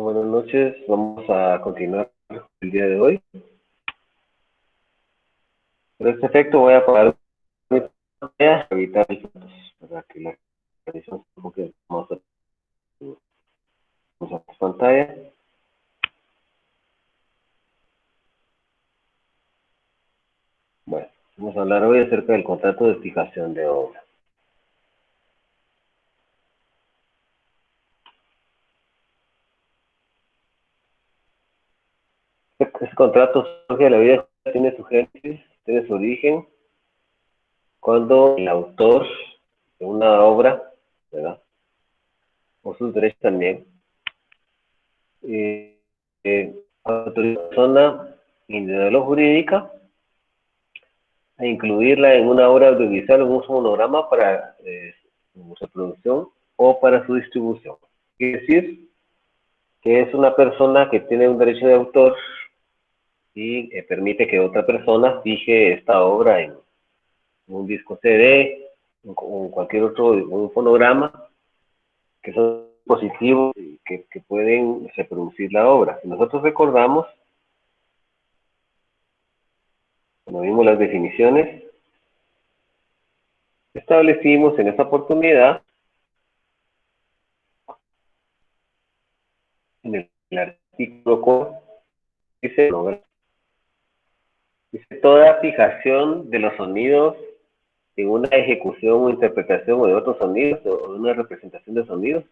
Bueno, buenas noches. Vamos a continuar el día de hoy. Por este efecto voy a apagar mi pantalla para evitar el fotos, para que la televisión se enfoque. Vamos a pantalla. Bueno, vamos a hablar hoy acerca del contrato de fijación de obra. Este contrato surge de la vida, tiene su génesis, tiene su origen, cuando el autor de una obra, ¿verdad? O sus derechos también, autoriza a la persona individual o jurídica a incluirla en una obra audiovisual o en un fonograma para su reproducción o para su distribución. Quiere decir que es una persona que tiene un derecho de autor y permite que otra persona fije esta obra en un disco CD o en cualquier otro, un fonograma, que son dispositivos que pueden reproducir la obra. Si nosotros recordamos, cuando vimos las definiciones, establecimos en esta oportunidad, en el artículo 4, dice toda fijación de los sonidos en una ejecución o interpretación o de otros sonidos o de una representación de sonidos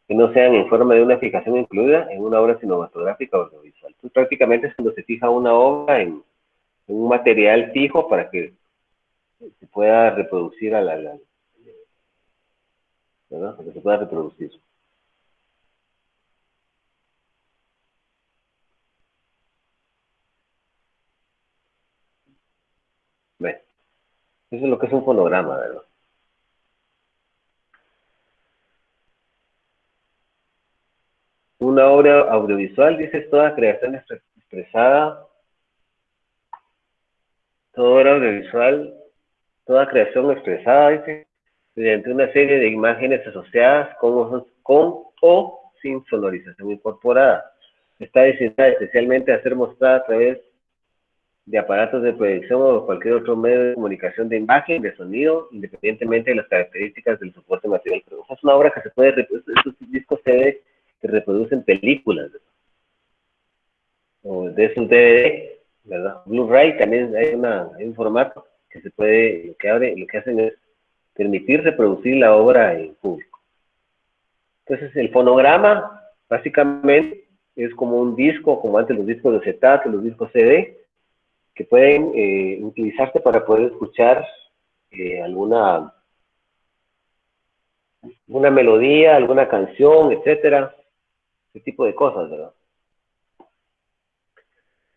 que no sean en forma de una fijación incluida en una obra cinematográfica o audiovisual. Entonces, prácticamente es cuando se fija una obra en un material fijo para que se pueda reproducir ¿verdad? Para que se pueda reproducir. Bueno, eso es lo que es un fonograma, ¿verdad? Una obra audiovisual, dice, es toda creación expresada, toda obra audiovisual, toda creación expresada, dice, mediante una serie de imágenes asociadas con o sin sonorización incorporada. Está destinada especialmente a ser mostrada a través de aparatos de proyección o cualquier otro medio de comunicación de imagen, de sonido, independientemente de las características del soporte material. Pero es una obra que se puede reproducir, estos discos CD que reproducen películas, ¿verdad? O de esos DVD, ¿verdad? Blu-ray también hay un formato que se puede, lo que hacen es permitir reproducir la obra en público. Entonces, el fonograma, básicamente, es como un disco, como antes los discos de acetato, los discos CD, que pueden utilizarse para poder escuchar alguna melodía, alguna canción, etcétera, ese tipo de cosas, ¿verdad?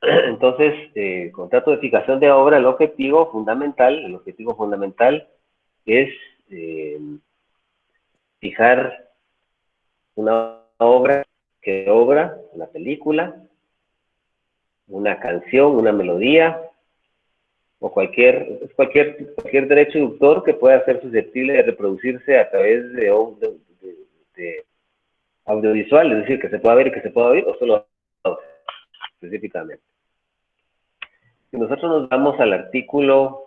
Entonces, contrato de fijación de obra, el objetivo fundamental es fijar una obra, una película, una canción, una melodía, o cualquier derecho de autor que pueda ser susceptible de reproducirse a través de audiovisual, es decir, que se pueda ver y que se pueda oír, o solo audio, específicamente. Si nosotros nos vamos al artículo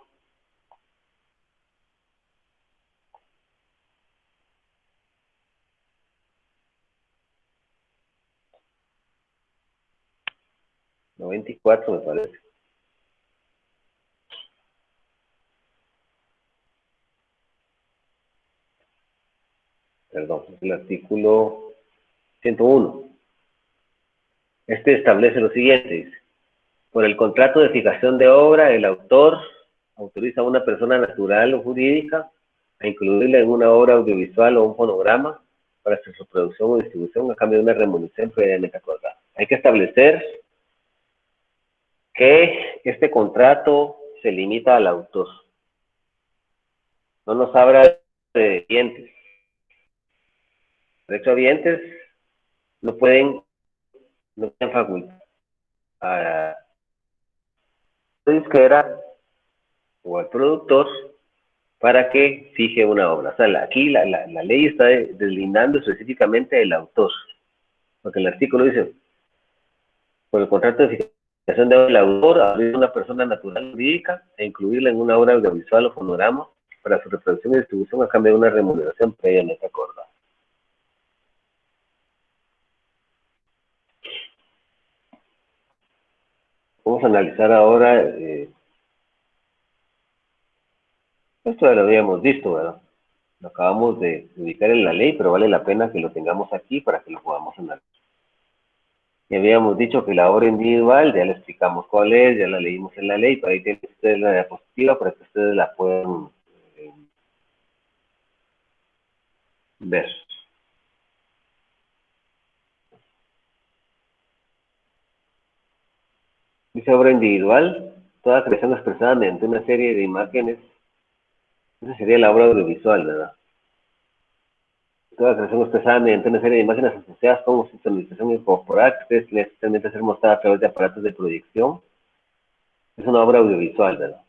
94, me parece. Perdón, es el artículo 101. Este establece lo siguiente, dice: por el contrato de fijación de obra, el autor autoriza a una persona natural o jurídica a incluirla en una obra audiovisual o un fonograma para su reproducción o distribución a cambio de una remuneración previamente acordada. Hay que establecer que este contrato se limita al autor. No nos habla de clientes. Derechohabientes no pueden facultar a la disquera o al productor para que fije una obra. O sea, aquí la ley está deslindando específicamente el autor. porque el artículo dice, por el contrato de fijación del autor, abrir una persona natural jurídica e incluirla en una obra audiovisual o fonograma para su reproducción y distribución a cambio de una remuneración previamente acordada. Vamos a analizar ahora, esto ya lo habíamos visto, ¿verdad? Lo acabamos de ubicar en la ley, pero vale la pena que lo tengamos aquí para que lo podamos analizar. Ya habíamos dicho que la obra individual, ya le explicamos cuál es, ya la leímos en la ley, pero ahí tienen ustedes la diapositiva para que ustedes la puedan ver. Dice obra individual, toda creación expresada mediante una serie de imágenes, esa sería la obra audiovisual, ¿verdad? Toda creación expresada mediante una serie de imágenes asociadas con sincronización incorporal, que es necesariamente ser mostrada a través de aparatos de proyección, es una obra audiovisual, ¿verdad?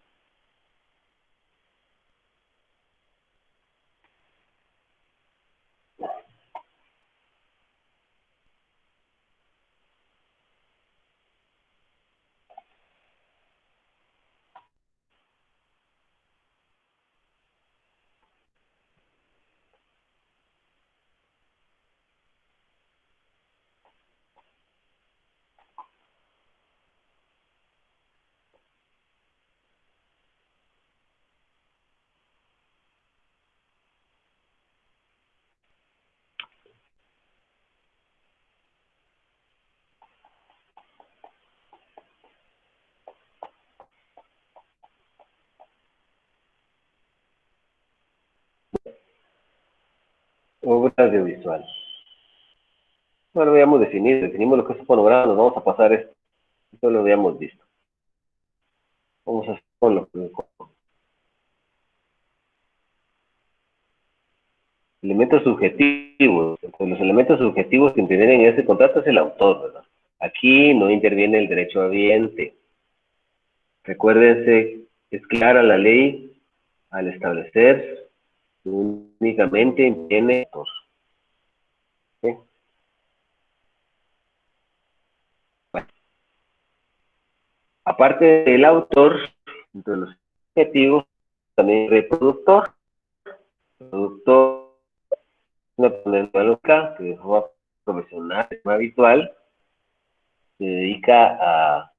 Obra audiovisual. Bueno, lo habíamos definido, definimos lo que es un fonograma, nos vamos a pasar esto. Esto lo habíamos visto. Vamos a hacer con los elementos subjetivos. Entre los elementos subjetivos que intervienen en este contrato es el autor, ¿verdad? Aquí no interviene el derecho habiente. Recuérdense, es clara la ley al establecer que únicamente interviene el autor. ¿Sí? Bueno, aparte del autor, entre los objetivos, también el reproductor. El productor, una loca que de forma profesional, de forma habitual, se dedica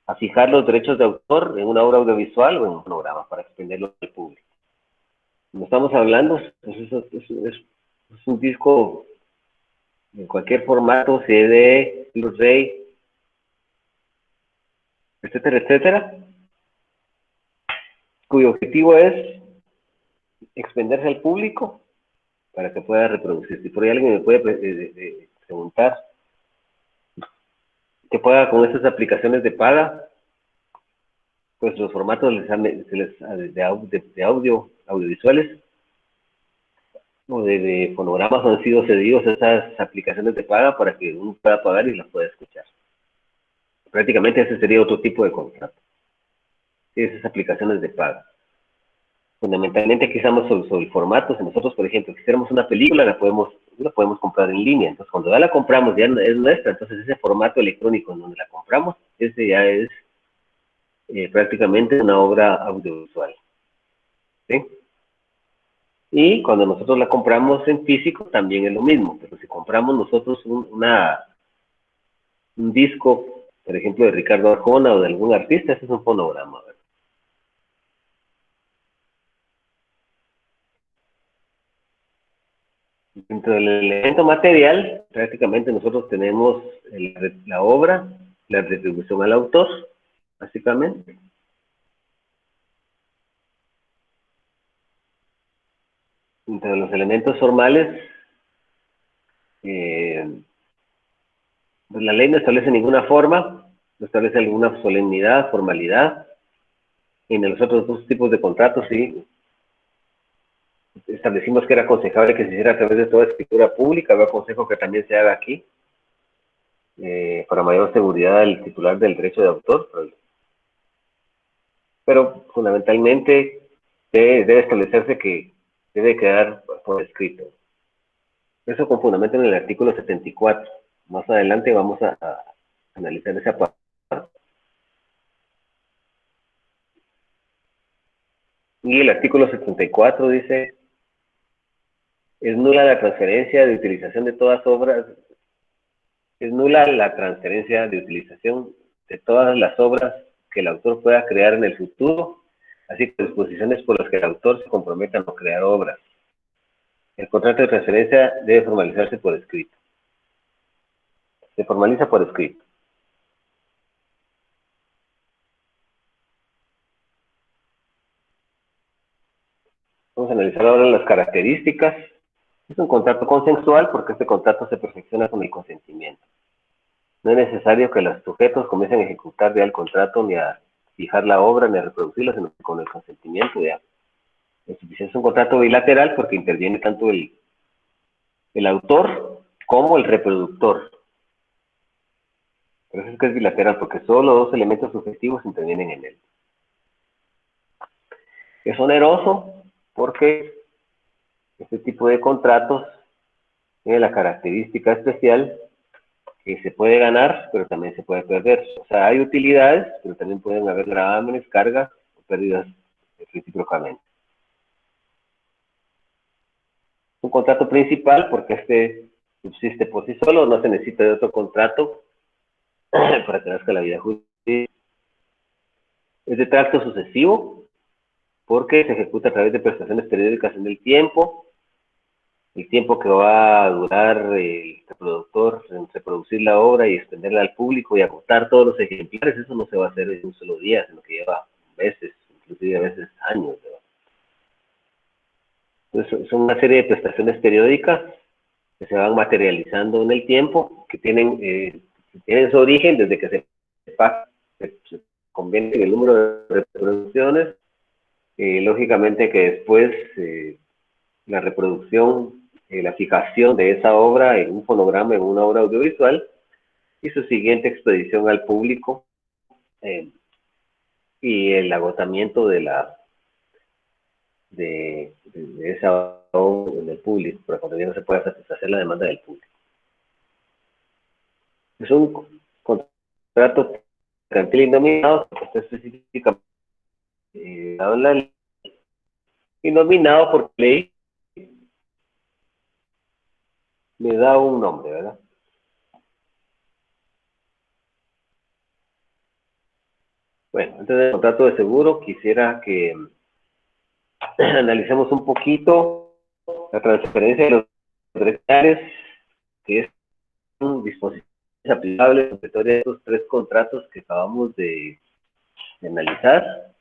a fijar los derechos de autor en una obra audiovisual o en un programa para extenderlo al público. Como estamos hablando, pues es un disco en cualquier formato, CD, Blu-ray, etcétera, etcétera, cuyo objetivo es extenderse al público para que pueda reproducirse. Si por ahí alguien me puede preguntar qué pueda con estas aplicaciones de paga, pues los formatos de audio, audiovisuales o de fonogramas han sido cedidos a esas aplicaciones de paga para que uno pueda pagar y las pueda escuchar. Prácticamente ese sería otro tipo de contrato. Esas aplicaciones de paga. Fundamentalmente aquí estamos sobre el formato. Si nosotros, por ejemplo, quisiéramos una película, la podemos comprar en línea. Entonces, cuando ya la compramos, ya es nuestra. Entonces, ese formato electrónico en donde la compramos, ese ya es prácticamente una obra audiovisual. ¿Sí? Y cuando nosotros la compramos en físico, también es lo mismo. Pero si compramos nosotros un disco, por ejemplo, de Ricardo Arjona o de algún artista, ese es un fonograma, ¿verdad? Dentro del elemento material, prácticamente nosotros tenemos la obra, la retribución al autor, básicamente. Entre los elementos formales, pues la ley no establece ninguna forma, no establece alguna solemnidad, formalidad. Y en los otros dos tipos de contratos, sí, establecimos que era aconsejable que se hiciera a través de toda escritura pública. Yo aconsejo que también se haga aquí, para mayor seguridad del titular del derecho de autor. Pero fundamentalmente debe establecerse que debe quedar por escrito. Eso con fundamento en el artículo 74. Más adelante vamos a analizar esa parte. Y el artículo 74 dice, es nula la transferencia de utilización de todas obras, es nula la transferencia de utilización de todas las obras que el autor pueda crear en el futuro, así como disposiciones por las que el autor se comprometa a no crear obras. El contrato de transferencia debe formalizarse por escrito. Se formaliza por escrito. Vamos a analizar ahora las características. Es un contrato consensual porque este contrato se perfecciona con el consentimiento. No es necesario que los sujetos comiencen a ejecutar ya el contrato, ni a fijar la obra, ni a reproducirla, sino que con el consentimiento ya. Es un contrato bilateral porque interviene tanto el autor como el reproductor. Por eso es que es bilateral, porque solo dos elementos subjetivos intervienen en él. Es oneroso porque este tipo de contratos tiene la característica especial que se puede ganar, pero también se puede perder. O sea, hay utilidades, pero también pueden haber gravámenes, cargas o pérdidas recíprocamente. Un contrato principal, porque este subsiste por sí solo, no se necesita de otro contrato para que nazca la vida jurídica. Es de tracto sucesivo, porque se ejecuta a través de prestaciones periódicas en el tiempo que va a durar el reproductor en reproducir la obra y extenderla al público y agotar todos los ejemplares, eso no se va a hacer en un solo día, sino que lleva meses, inclusive a veces años. Entonces, son una serie de prestaciones periódicas que se van materializando en el tiempo, que tienen su origen desde que se conviene en el número de reproducciones. Lógicamente que después la reproducción, la fijación de esa obra en un fonograma, en una obra audiovisual, y su siguiente expedición al público, y el agotamiento de esa obra en el público, para cuando ya no se pueda satisfacer la demanda del público. Es un contrato mercantil indominado, que está específicamente dado en la ley, y nominado por ley le da un nombre, ¿verdad? Bueno, antes del contrato de seguro, quisiera que analicemos un poquito la transferencia de los derechos, que es un dispositivo aplicable sobre de estos tres contratos que acabamos de analizar.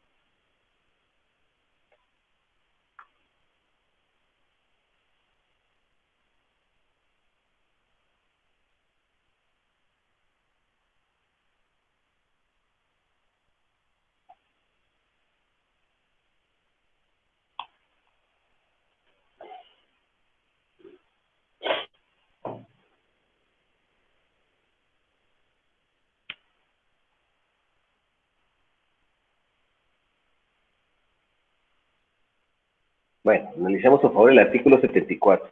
Bueno, analicemos por favor el artículo 74,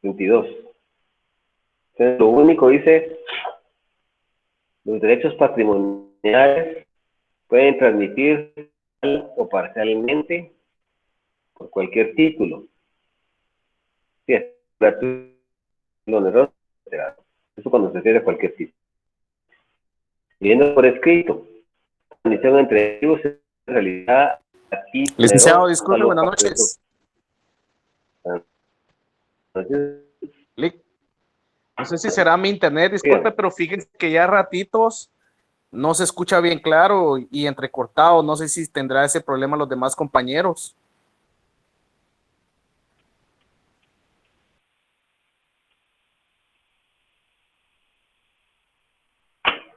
22. Entonces, lo único dice, los derechos patrimoniales pueden transmitir o parcialmente por cualquier título. Sí, es gratuito, oneroso, etc. Eso cuando se refiere a cualquier título. Viendo por escrito, la transmisión entre ellos es realizada a Licenciado, título disculpe, buenas noches. No sé si será mi internet, disculpe, pero fíjense que ya ratitos no se escucha bien claro y entrecortado. No sé si tendrá ese problema los demás compañeros.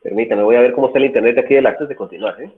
Permítame, voy a ver cómo está el internet de aquí del acto de continuar, ¿eh?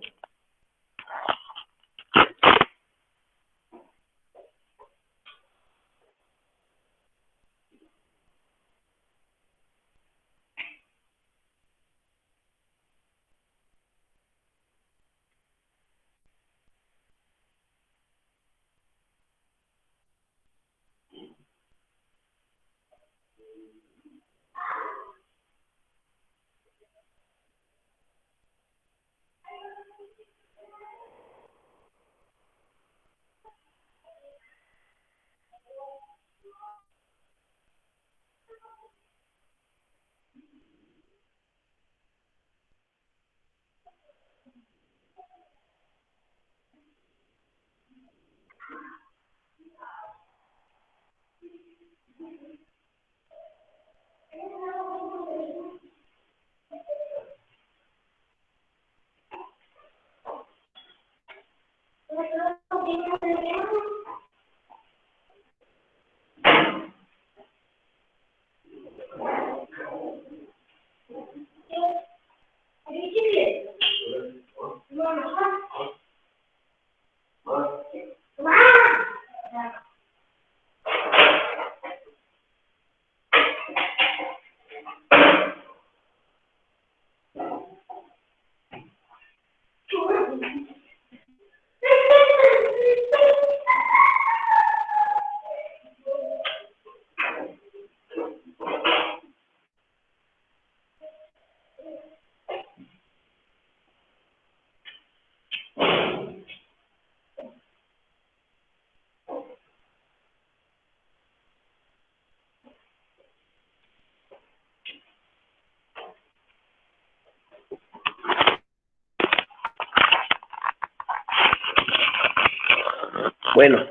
Bueno,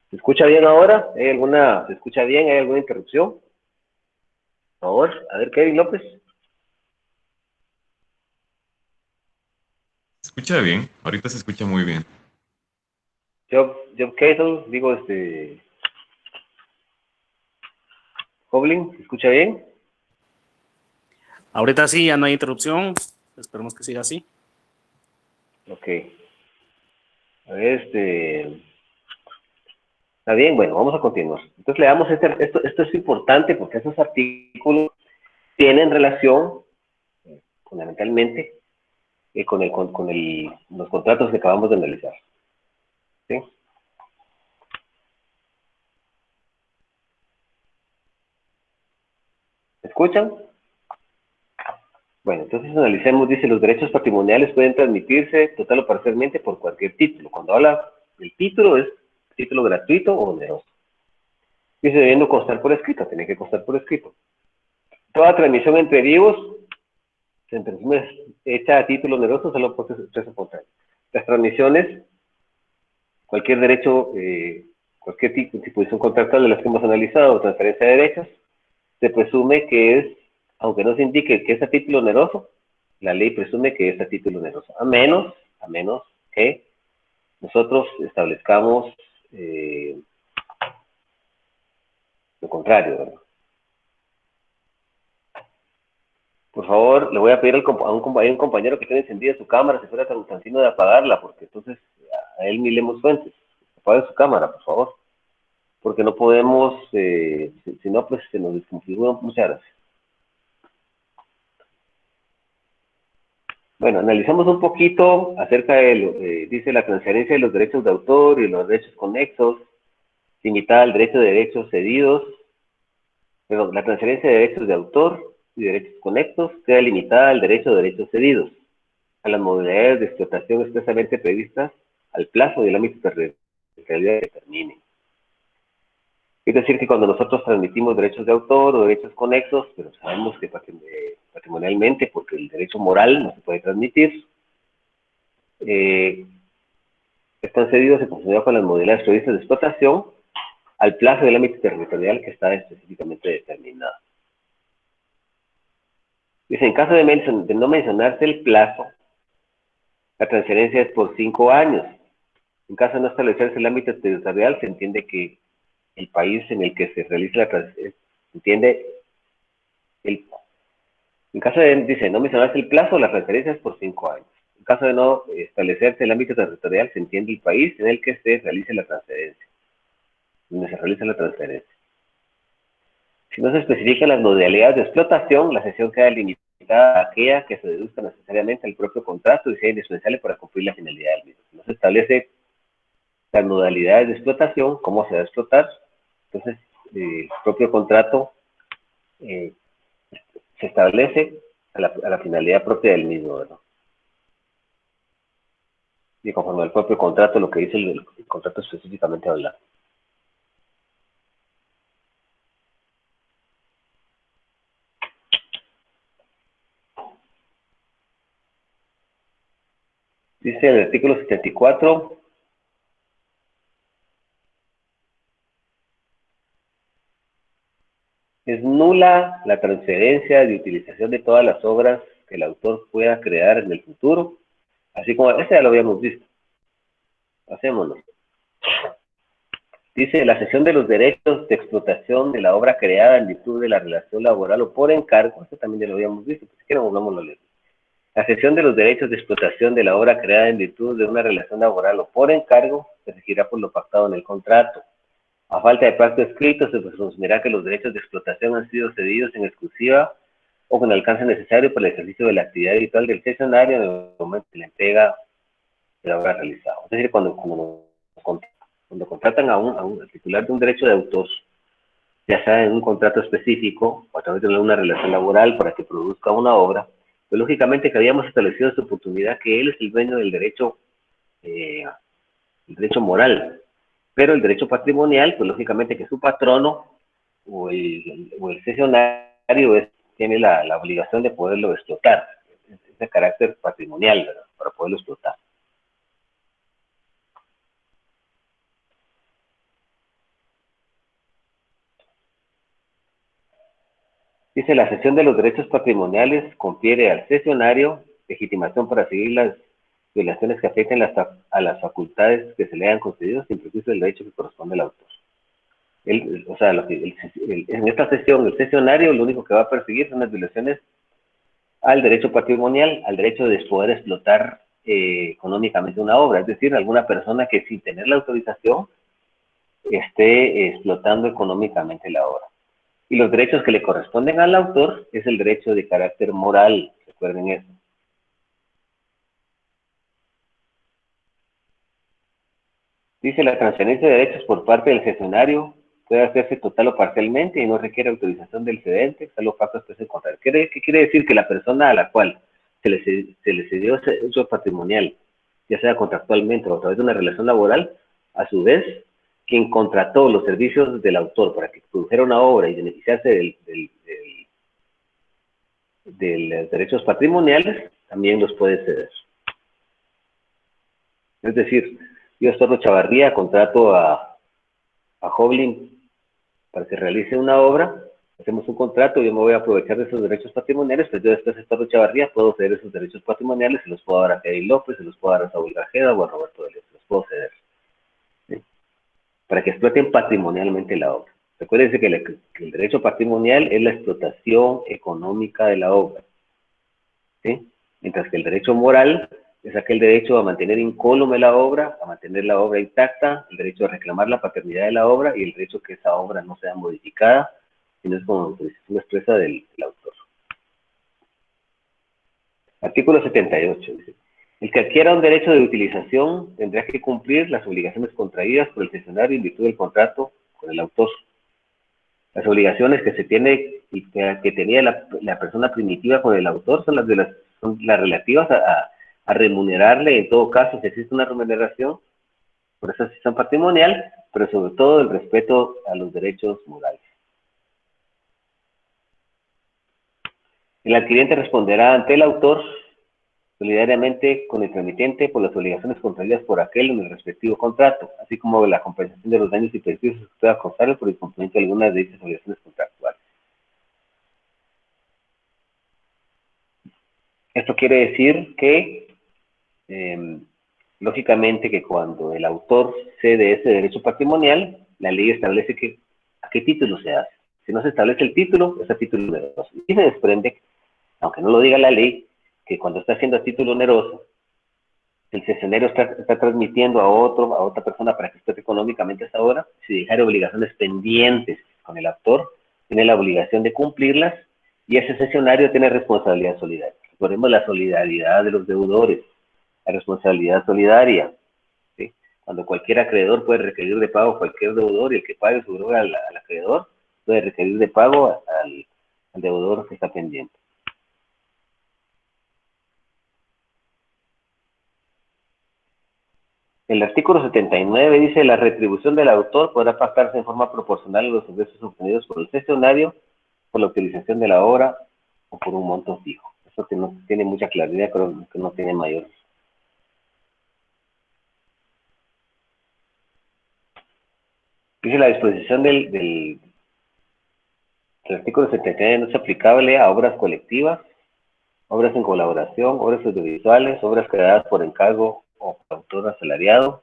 ¿se escucha bien ahora? ¿Se escucha bien? ¿Hay alguna interrupción? Por favor, a ver, Kevin López. Se escucha bien, ahorita se escucha muy bien. Job Castle, digo, Goblin, ¿se escucha bien? Ahorita sí, ya no hay interrupción. Esperemos que siga así. Ok. A ver, está bien, bueno, vamos a continuar. Entonces le damos esto es importante porque esos artículos tienen relación, fundamentalmente, con los contratos que acabamos de analizar. ¿Sí? ¿Me escuchan? Bueno, entonces analicemos, dice, los derechos patrimoniales pueden transmitirse total o parcialmente por cualquier título. Cuando habla del título, es título gratuito o oneroso. Dice, debiendo constar por escrito, tiene que constar por escrito. Toda transmisión entre vivos se presume hecha a título oneroso solo por tres contrario. Las transmisiones, cualquier derecho, cualquier tipo de disposición contractual de las que hemos analizado, transferencia de derechos, se presume que es, aunque no se indique que es a título oneroso, la ley presume que es a título oneroso, a menos que nosotros establezcamos lo contrario, ¿verdad? Por favor, le voy a pedir a un compañero que tiene encendida su cámara, si fuera tan cansino de apagarla, porque entonces a él miremos fuentes. Apague su cámara, por favor. Porque no podemos, si no, pues se nos desconfiguran. Muchas gracias. Bueno, analizamos un poquito acerca de, dice, la transferencia de los derechos de autor y los derechos conexos, limitada al derecho de derechos cedidos. Perdón, la transferencia de derechos de autor y derechos conexos queda limitada al derecho de derechos cedidos, a las modalidades de explotación expresamente previstas, al plazo y el ámbito territorial que determinen. Es decir, que cuando nosotros transmitimos derechos de autor o derechos conexos, pero sabemos que patrimonialmente, porque el derecho moral no se puede transmitir, están cedidos en conformidad con las modalidades previstas de explotación al plazo del ámbito territorial que está específicamente determinado. Dice, en caso de no mencionarse el plazo, la transferencia es por 5 años. En caso de no establecerse el ámbito territorial, se entiende que el país en el que se realiza la transferencia, en caso de, dice, no mencionarse el plazo, la transferencia es por 5 años. En caso de no establecerse el ámbito territorial, se entiende el país en el que se realice la transferencia, donde se realiza la transferencia. Si no se especifican las modalidades de explotación, la cesión queda limitada a aquella que se deduzca necesariamente al propio contrato y sea indispensable para cumplir la finalidad del mismo. Si no se establece las modalidades de explotación, cómo se va a explotar, entonces el propio contrato se establece a la finalidad propia del mismo, ¿verdad? Y conforme al propio contrato, lo que dice el contrato específicamente habla. Dice el artículo 74, es nula la transferencia de utilización de todas las obras que el autor pueda crear en el futuro, así como, este ya lo habíamos visto, hacémoslo. Dice, la cesión de los derechos de explotación de la obra creada en virtud de la relación laboral o por encargo, esto también ya lo habíamos visto, si quieren volvamos a leer. La cesión de los derechos de explotación de la obra creada en virtud de una relación laboral o por encargo se regirá por lo pactado en el contrato. A falta de pacto escrito, se presumirá que los derechos de explotación han sido cedidos en exclusiva o con alcance necesario para el ejercicio de la actividad habitual del cesionario en el momento de la entrega de la obra realizada. Es decir, cuando contratan a un titular de un derecho de autor, ya sea en un contrato específico o a través de una relación laboral para que produzca una obra, pues lógicamente que habíamos establecido esta oportunidad que él es el dueño del derecho, el derecho moral, pero el derecho patrimonial, pues lógicamente que su patrono o el cesionario tiene la obligación de poderlo explotar, es de carácter patrimonial, ¿verdad? Para poderlo explotar. Dice, la cesión de los derechos patrimoniales confiere al cesionario legitimación para seguir las violaciones que afecten a las facultades que se le hayan concedido sin perjuicio del derecho que corresponde al autor. O sea, en esta cesión, el cesionario lo único que va a perseguir son las violaciones al derecho patrimonial, al derecho de poder explotar económicamente una obra, es decir, alguna persona que sin tener la autorización esté explotando económicamente la obra. Y los derechos que le corresponden al autor es el derecho de carácter moral, recuerden eso. Dice, la transferencia de derechos por parte del cesionario puede hacerse total o parcialmente y no requiere autorización del cedente, salvo factos que se encontrar. ¿Qué quiere decir? Que la persona a la cual se le cedió ese uso patrimonial, ya sea contractualmente o a través de una relación laboral, a su vez, quien contrató los servicios del autor para que produjera una obra y beneficiarse de los derechos patrimoniales, también los puede ceder. Es decir, yo, Estorro Chavarría, contrato a Hoblin para que realice una obra, hacemos un contrato, yo me voy a aprovechar de esos derechos patrimoniales, pues yo después, Estorro Chavarría, puedo ceder esos derechos patrimoniales, se los puedo dar a Kevin López, se los puedo dar a Saúl Grajeda o a Roberto Deleuze, se los puedo ceder, ¿sí? Para que exploten patrimonialmente la obra. Recuérdense que el derecho patrimonial es la explotación económica de la obra, ¿sí? Mientras que el derecho moral es aquel derecho a mantener incólume la obra, a mantener la obra intacta, el derecho a reclamar la paternidad de la obra y el derecho a que esa obra no sea modificada, sino es con autorización expresa del autor. Artículo 78. Dice, el que adquiera un derecho de utilización tendrá que cumplir las obligaciones contraídas por el cesionario en virtud del contrato con el autor. Las obligaciones que se tiene y que tenía la persona primitiva con el autor son las relativas a remunerarle, en todo caso, si existe una remuneración, por esa decisión patrimonial, pero sobre todo el respeto a los derechos morales. El adquiriente responderá ante el autor solidariamente con el tramitente por las obligaciones contraídas por aquel en el respectivo contrato, así como la compensación de los daños y perjuicios que pueda causarle por el cumplimiento de algunas de dichas obligaciones contractuales. Esto quiere decir que, lógicamente, que cuando el autor cede ese derecho patrimonial, la ley establece a qué título se hace. Si no se establece el título, es a título oneroso. Y se desprende, aunque no lo diga la ley, que cuando está haciendo a título oneroso, el cesionario está transmitiendo a otra persona para que explote económicamente esa obra, si dejara obligaciones pendientes con el autor, tiene la obligación de cumplirlas y ese cesionario tiene responsabilidad solidaria. Recordemos la solidaridad de los deudores, la responsabilidad solidaria, ¿sí? Cuando cualquier acreedor puede requerir de pago a cualquier deudor y el que pague su deuda al acreedor puede requerir de pago al deudor que está pendiente. El artículo 79 dice, la retribución del autor podrá pactarse en forma proporcional a los ingresos obtenidos por el cesionario, por la utilización de la obra o por un monto fijo. Eso que no tiene mucha claridad, creo que no tiene mayor. Dice, la disposición del artículo 79 no es aplicable a obras colectivas, obras en colaboración, obras audiovisuales, obras creadas por encargo o por autor asalariado,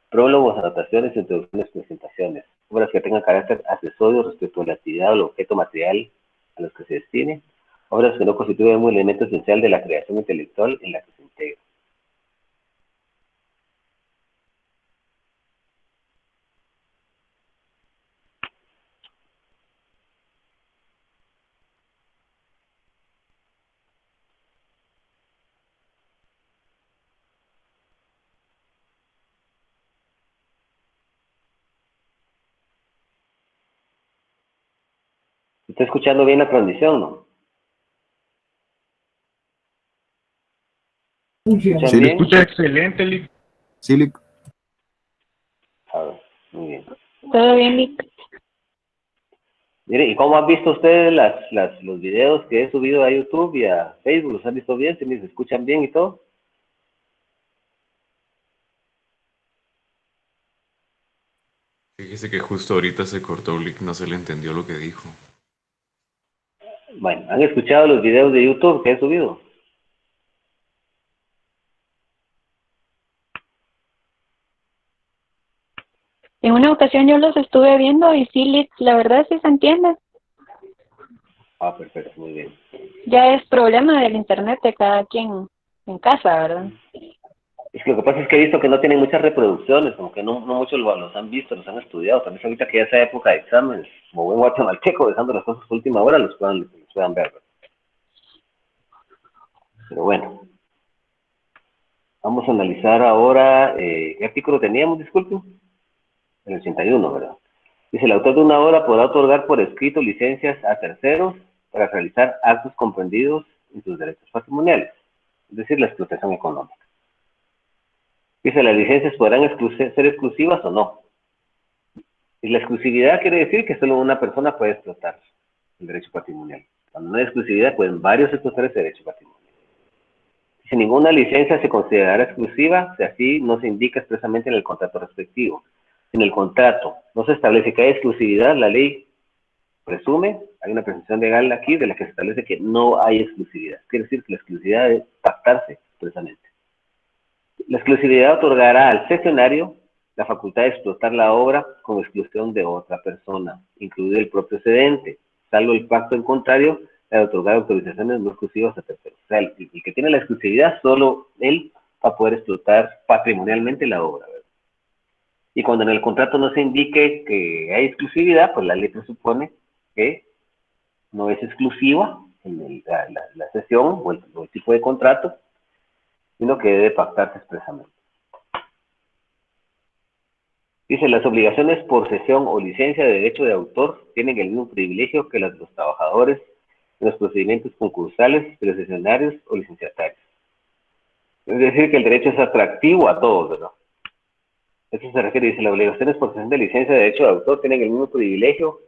prólogos, anotaciones, introducciones, presentaciones, obras que tengan carácter accesorio respecto a la actividad o el objeto material a los que se destine, obras que no constituyen un elemento esencial de la creación intelectual en la que se integra. ¿Está escuchando bien la transmisión, no? ¿Escuchan Sí, le bien? escucha excelente, Lick. Sí, Lick. A ver, muy bien. Todo bien, Lick. Mire, ¿y cómo han visto ustedes los videos que he subido a YouTube y a Facebook? ¿Los han visto bien? ¿Se me escuchan bien y todo? Fíjese que justo ahorita se cortó Lick, no se le entendió lo que dijo. Bueno, ¿han escuchado los videos de YouTube que he subido? En una ocasión yo los estuve viendo y sí, la verdad sí se entiende. Ah, perfecto, muy bien. Ya es problema del internet de cada quien en casa, ¿verdad? Es que lo que pasa es que he visto que no tienen muchas reproducciones, como que no muchos los han visto, los han estudiado. Tal vez ahorita que ya esa época de exámenes, como buen guatemalteco, dejando las cosas por última hora, los puedan ver. Pero bueno, vamos a analizar ahora, ¿qué artículo teníamos, disculpen? El 81, ¿verdad? Dice, el autor de una obra podrá otorgar por escrito licencias a terceros para realizar actos comprendidos en sus derechos patrimoniales, es decir, la explotación económica. Dice, las licencias podrán ser exclusivas o no. Y la exclusividad quiere decir que solo una persona puede explotar el derecho patrimonial. Cuando no hay exclusividad, pueden varios explotar ese derecho patrimonial. Si ninguna licencia se considerará exclusiva, si así no se indica expresamente en el contrato respectivo. Si en el contrato no se establece que hay exclusividad, la ley presume, hay una presunción legal aquí de la que se establece que no hay exclusividad. Quiere decir que la exclusividad debe pactarse expresamente. La exclusividad otorgará al cesionario la facultad de explotar la obra con exclusión de otra persona, incluido el propio cedente, salvo el pacto en contrario, la de otorgar autorizaciones no exclusivas a terceros. O sea, el que tiene la exclusividad, solo él va a poder explotar patrimonialmente la obra, ¿verdad? Y cuando en el contrato no se indique que hay exclusividad, pues la ley presupone que no es exclusiva en la cesión o el tipo de contrato, sino que debe pactarse expresamente. Dice, las obligaciones por cesión o licencia de derecho de autor tienen el mismo privilegio que las de los trabajadores en los procedimientos concursales de los cesionarios o licenciatarios. Es decir, que el derecho es atractivo a todos, ¿verdad? Eso se refiere, dice, las obligaciones por cesión de licencia de derecho de autor tienen el mismo privilegio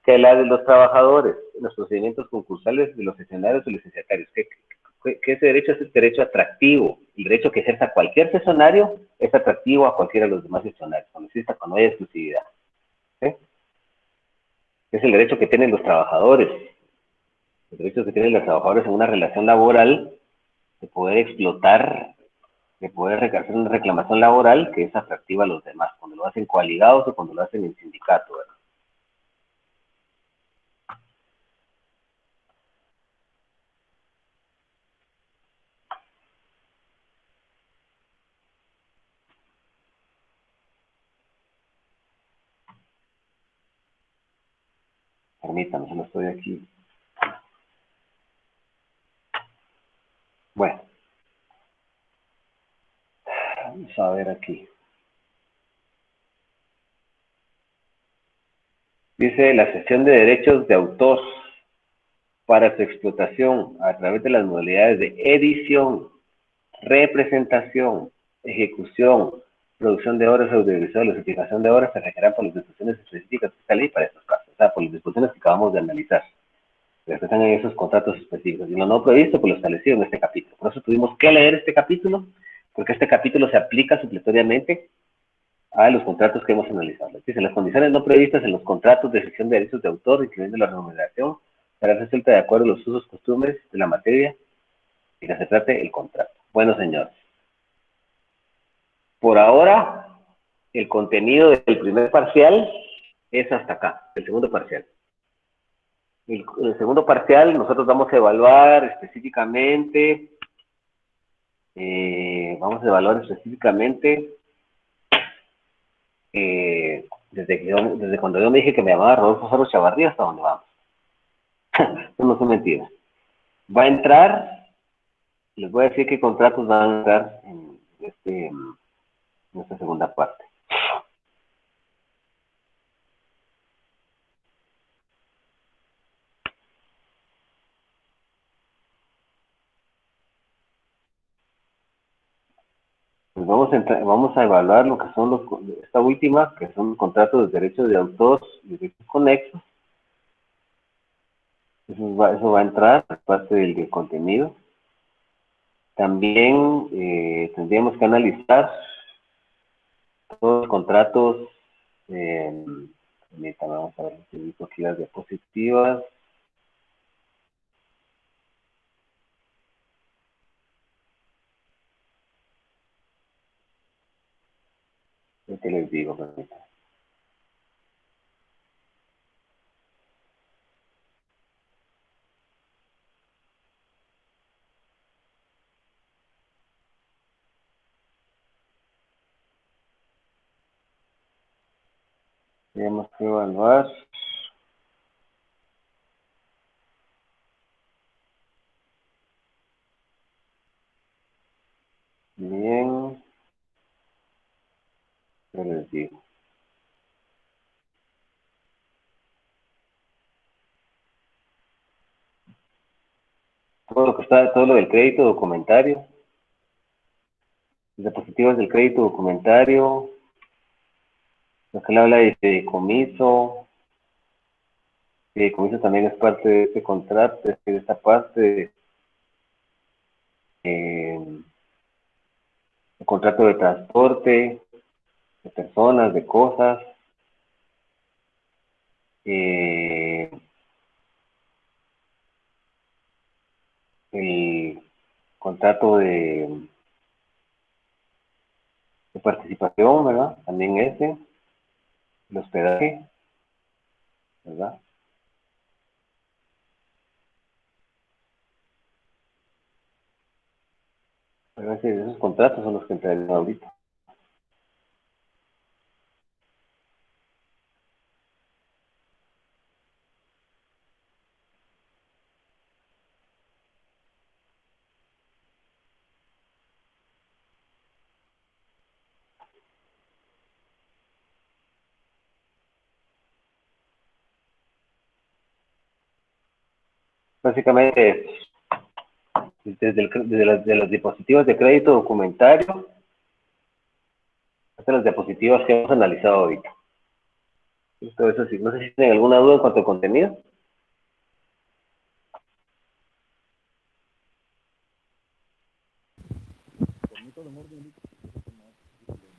que las de los trabajadores en los procedimientos concursales de los cesionarios o licenciatarios. Que ese derecho es el derecho atractivo. El derecho que ejerza cualquier cesionario es atractivo a cualquiera de los demás cesionarios, cuando hay exclusividad. ¿Sí? Es el derecho que tienen los trabajadores, los derechos que tienen los trabajadores en una relación laboral, de poder explotar, de poder hacer una reclamación laboral que es atractiva a los demás, cuando lo hacen coaligados o cuando lo hacen en sindicato, ¿verdad? Permítanme, yo no estoy aquí. Bueno, vamos a ver aquí. Dice la cesión de derechos de autor para su explotación a través de las modalidades de edición, representación, ejecución, producción de obras audiovisuales, certificación de obras se requerirán por las disposiciones específicas de esta ley para estos casos, o sea, por las disposiciones que acabamos de analizar, que están en esos contratos específicos. Y lo no previsto, pues lo establecido en este capítulo. Por eso tuvimos que leer este capítulo, porque este capítulo se aplica supletoriamente a los contratos que hemos analizado. Dice, las condiciones no previstas en los contratos de cesión de derechos de autor, incluyendo la remuneración, será resuelta de acuerdo a los usos costumbres de la materia y que se trate el contrato. Bueno, señores, por ahora, el contenido del primer parcial es hasta acá, el segundo parcial. El segundo parcial nosotros vamos a evaluar específicamente, desde cuando yo me dije que me llamaba Rodolfo Cerro Chavarría hasta donde vamos. No son mentiras. Va a entrar, les voy a decir qué contratos van a entrar en esta segunda parte. Pues vamos a evaluar lo que son esta última, que son contratos de derechos de autor y derechos conexos. Eso va a entrar a parte del contenido. También tendríamos que analizar todos los contratos. También, vamos a ver si aquí las diapositivas. les digo, permítanme. Tenemos que evaluar. Bien, yo les digo. Todo lo del crédito documentario, las diapositivas del crédito documentario, lo que le habla de fideicomiso. Fideicomiso también es parte de este contrato, de esta parte. El contrato de transporte, de personas, de cosas. El contrato de participación, ¿verdad? También ese. El hospedaje, ¿verdad? Pero esos contratos son los que entrarían ahorita. Básicamente, de las diapositivas de crédito documentario hasta las diapositivas que hemos analizado ahorita. Todo eso sí. No sé si tienen alguna duda en cuanto al contenido.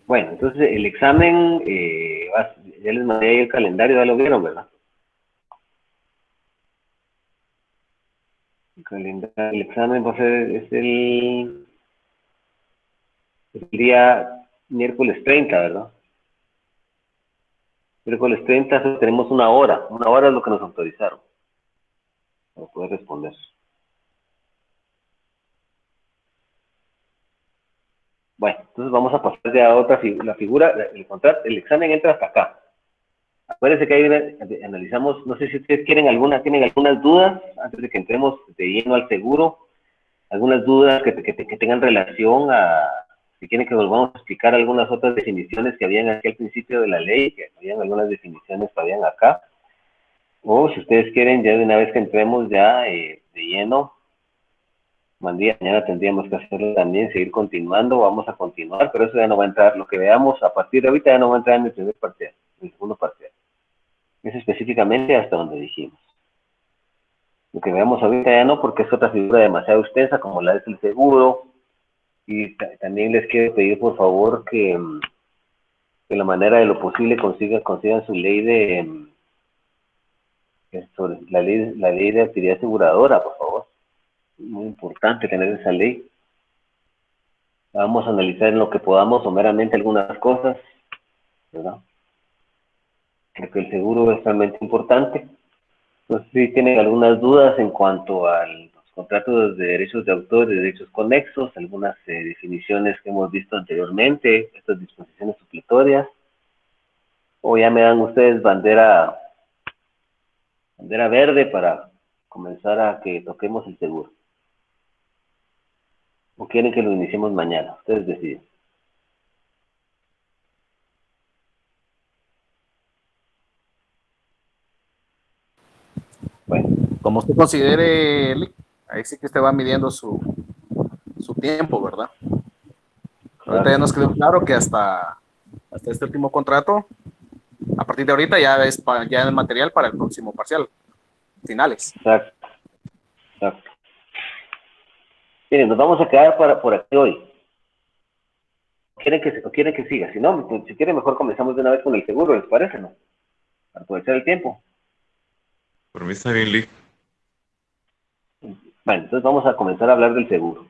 Bueno, entonces el examen, ya les mandé ahí el calendario, ya lo vieron, ¿verdad? El examen va a ser el día miércoles 30, ¿verdad? Miércoles 30 solo tenemos una hora es lo que nos autorizaron para poder responder. Bueno, entonces vamos a pasar ya a otra figura, la figura, el contrato, el examen entra hasta acá. Acuérdense que ahí analizamos, no sé si ustedes tienen algunas dudas antes de que entremos de lleno al seguro, algunas dudas que tengan relación a, si quieren que volvamos a explicar algunas otras definiciones que habían aquí al principio de la ley, que habían algunas definiciones que habían acá, o si ustedes quieren ya de una vez que entremos ya de lleno, mañana tendríamos que hacerlo también, seguir continuando, vamos a continuar, pero eso ya no va a entrar, lo que veamos a partir de ahorita ya no va a entrar en el primer parcial, en el segundo parcial. Es específicamente hasta donde dijimos. Lo que veamos ahorita ya no, porque es otra figura demasiado extensa, como la es el seguro, y también les quiero pedir por favor que de la manera de lo posible consigan su ley sobre la ley de actividad aseguradora, por favor. Muy importante tener esa ley. Vamos a analizar en lo que podamos someramente algunas cosas, ¿verdad? Porque el seguro es realmente importante. No sé si tienen algunas dudas en cuanto a los contratos de derechos de autor y derechos conexos, algunas definiciones que hemos visto anteriormente, estas disposiciones supletorias, o ya me dan ustedes bandera verde para comenzar a que toquemos el seguro. ¿O quieren que lo iniciemos mañana? Ustedes deciden. Bueno, como usted considere, ahí sí que usted va midiendo su tiempo, ¿verdad? Ahorita ya nos quedó claro que hasta este último contrato, a partir de ahorita ya es ya el material para el próximo parcial, finales. Exacto. Miren, nos vamos a quedar por aquí hoy. ¿Quieren que siga? Si no, pues, si quieren mejor comenzamos de una vez con el seguro, ¿les parece, no? Para aprovechar el tiempo. Por mí está bien, Lee. Bueno, entonces vamos a comenzar a hablar del seguro.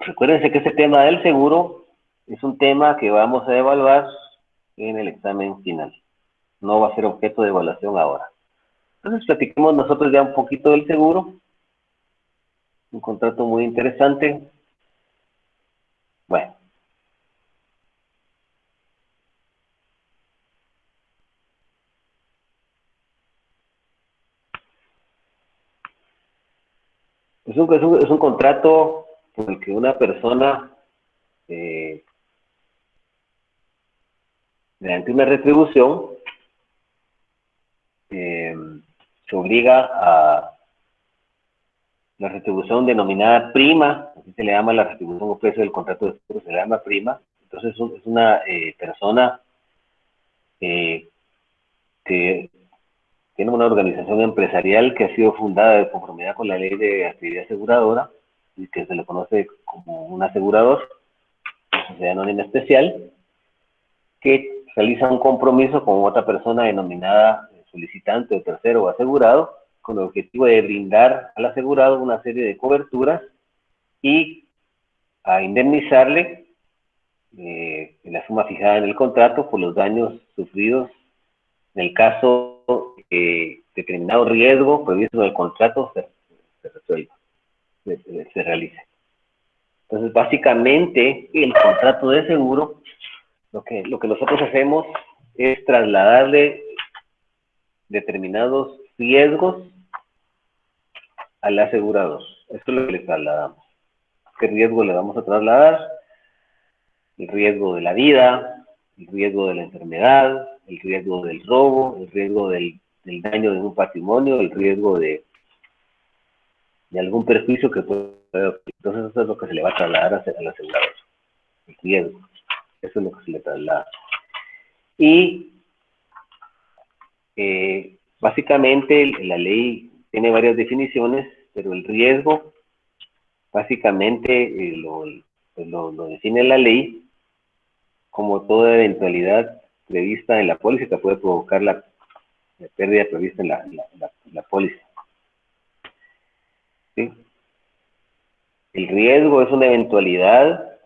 Recuérdense que este tema del seguro es un tema que vamos a evaluar en el examen final. No va a ser objeto de evaluación ahora. Entonces platiquemos nosotros ya un poquito del seguro. Un contrato muy interesante. Bueno. Es un contrato por el que una persona, mediante una retribución, se obliga a la retribución denominada prima, así se le llama la retribución o precio del contrato de seguro, se le llama prima. Entonces es una persona que tiene una organización empresarial que ha sido fundada de conformidad con la ley de actividad aseguradora y que se le conoce como un asegurador, sociedad anónima especial, que realiza un compromiso con otra persona denominada solicitante o tercero o asegurado, con el objetivo de brindar al asegurado una serie de coberturas y a indemnizarle en la suma fijada en el contrato por los daños sufridos en el caso que determinado riesgo previsto en el contrato se resuelva, se realice. Entonces, básicamente, el contrato de seguro, lo que nosotros hacemos es trasladarle determinados riesgos al asegurador. Esto es lo que le trasladamos. ¿Qué riesgo le vamos a trasladar? El riesgo de la vida, el riesgo de la enfermedad, el riesgo del robo, el riesgo del daño de un patrimonio, el riesgo de algún perjuicio que pueda ocurrir. Entonces eso es lo que se le va a trasladar al asegurador, el riesgo. Eso es lo que se le traslada. Y básicamente la ley tiene varias definiciones, pero el riesgo básicamente lo define la ley como toda eventualidad prevista en la póliza que puede provocar la pérdida prevista en la póliza. ¿Sí? El riesgo es una eventualidad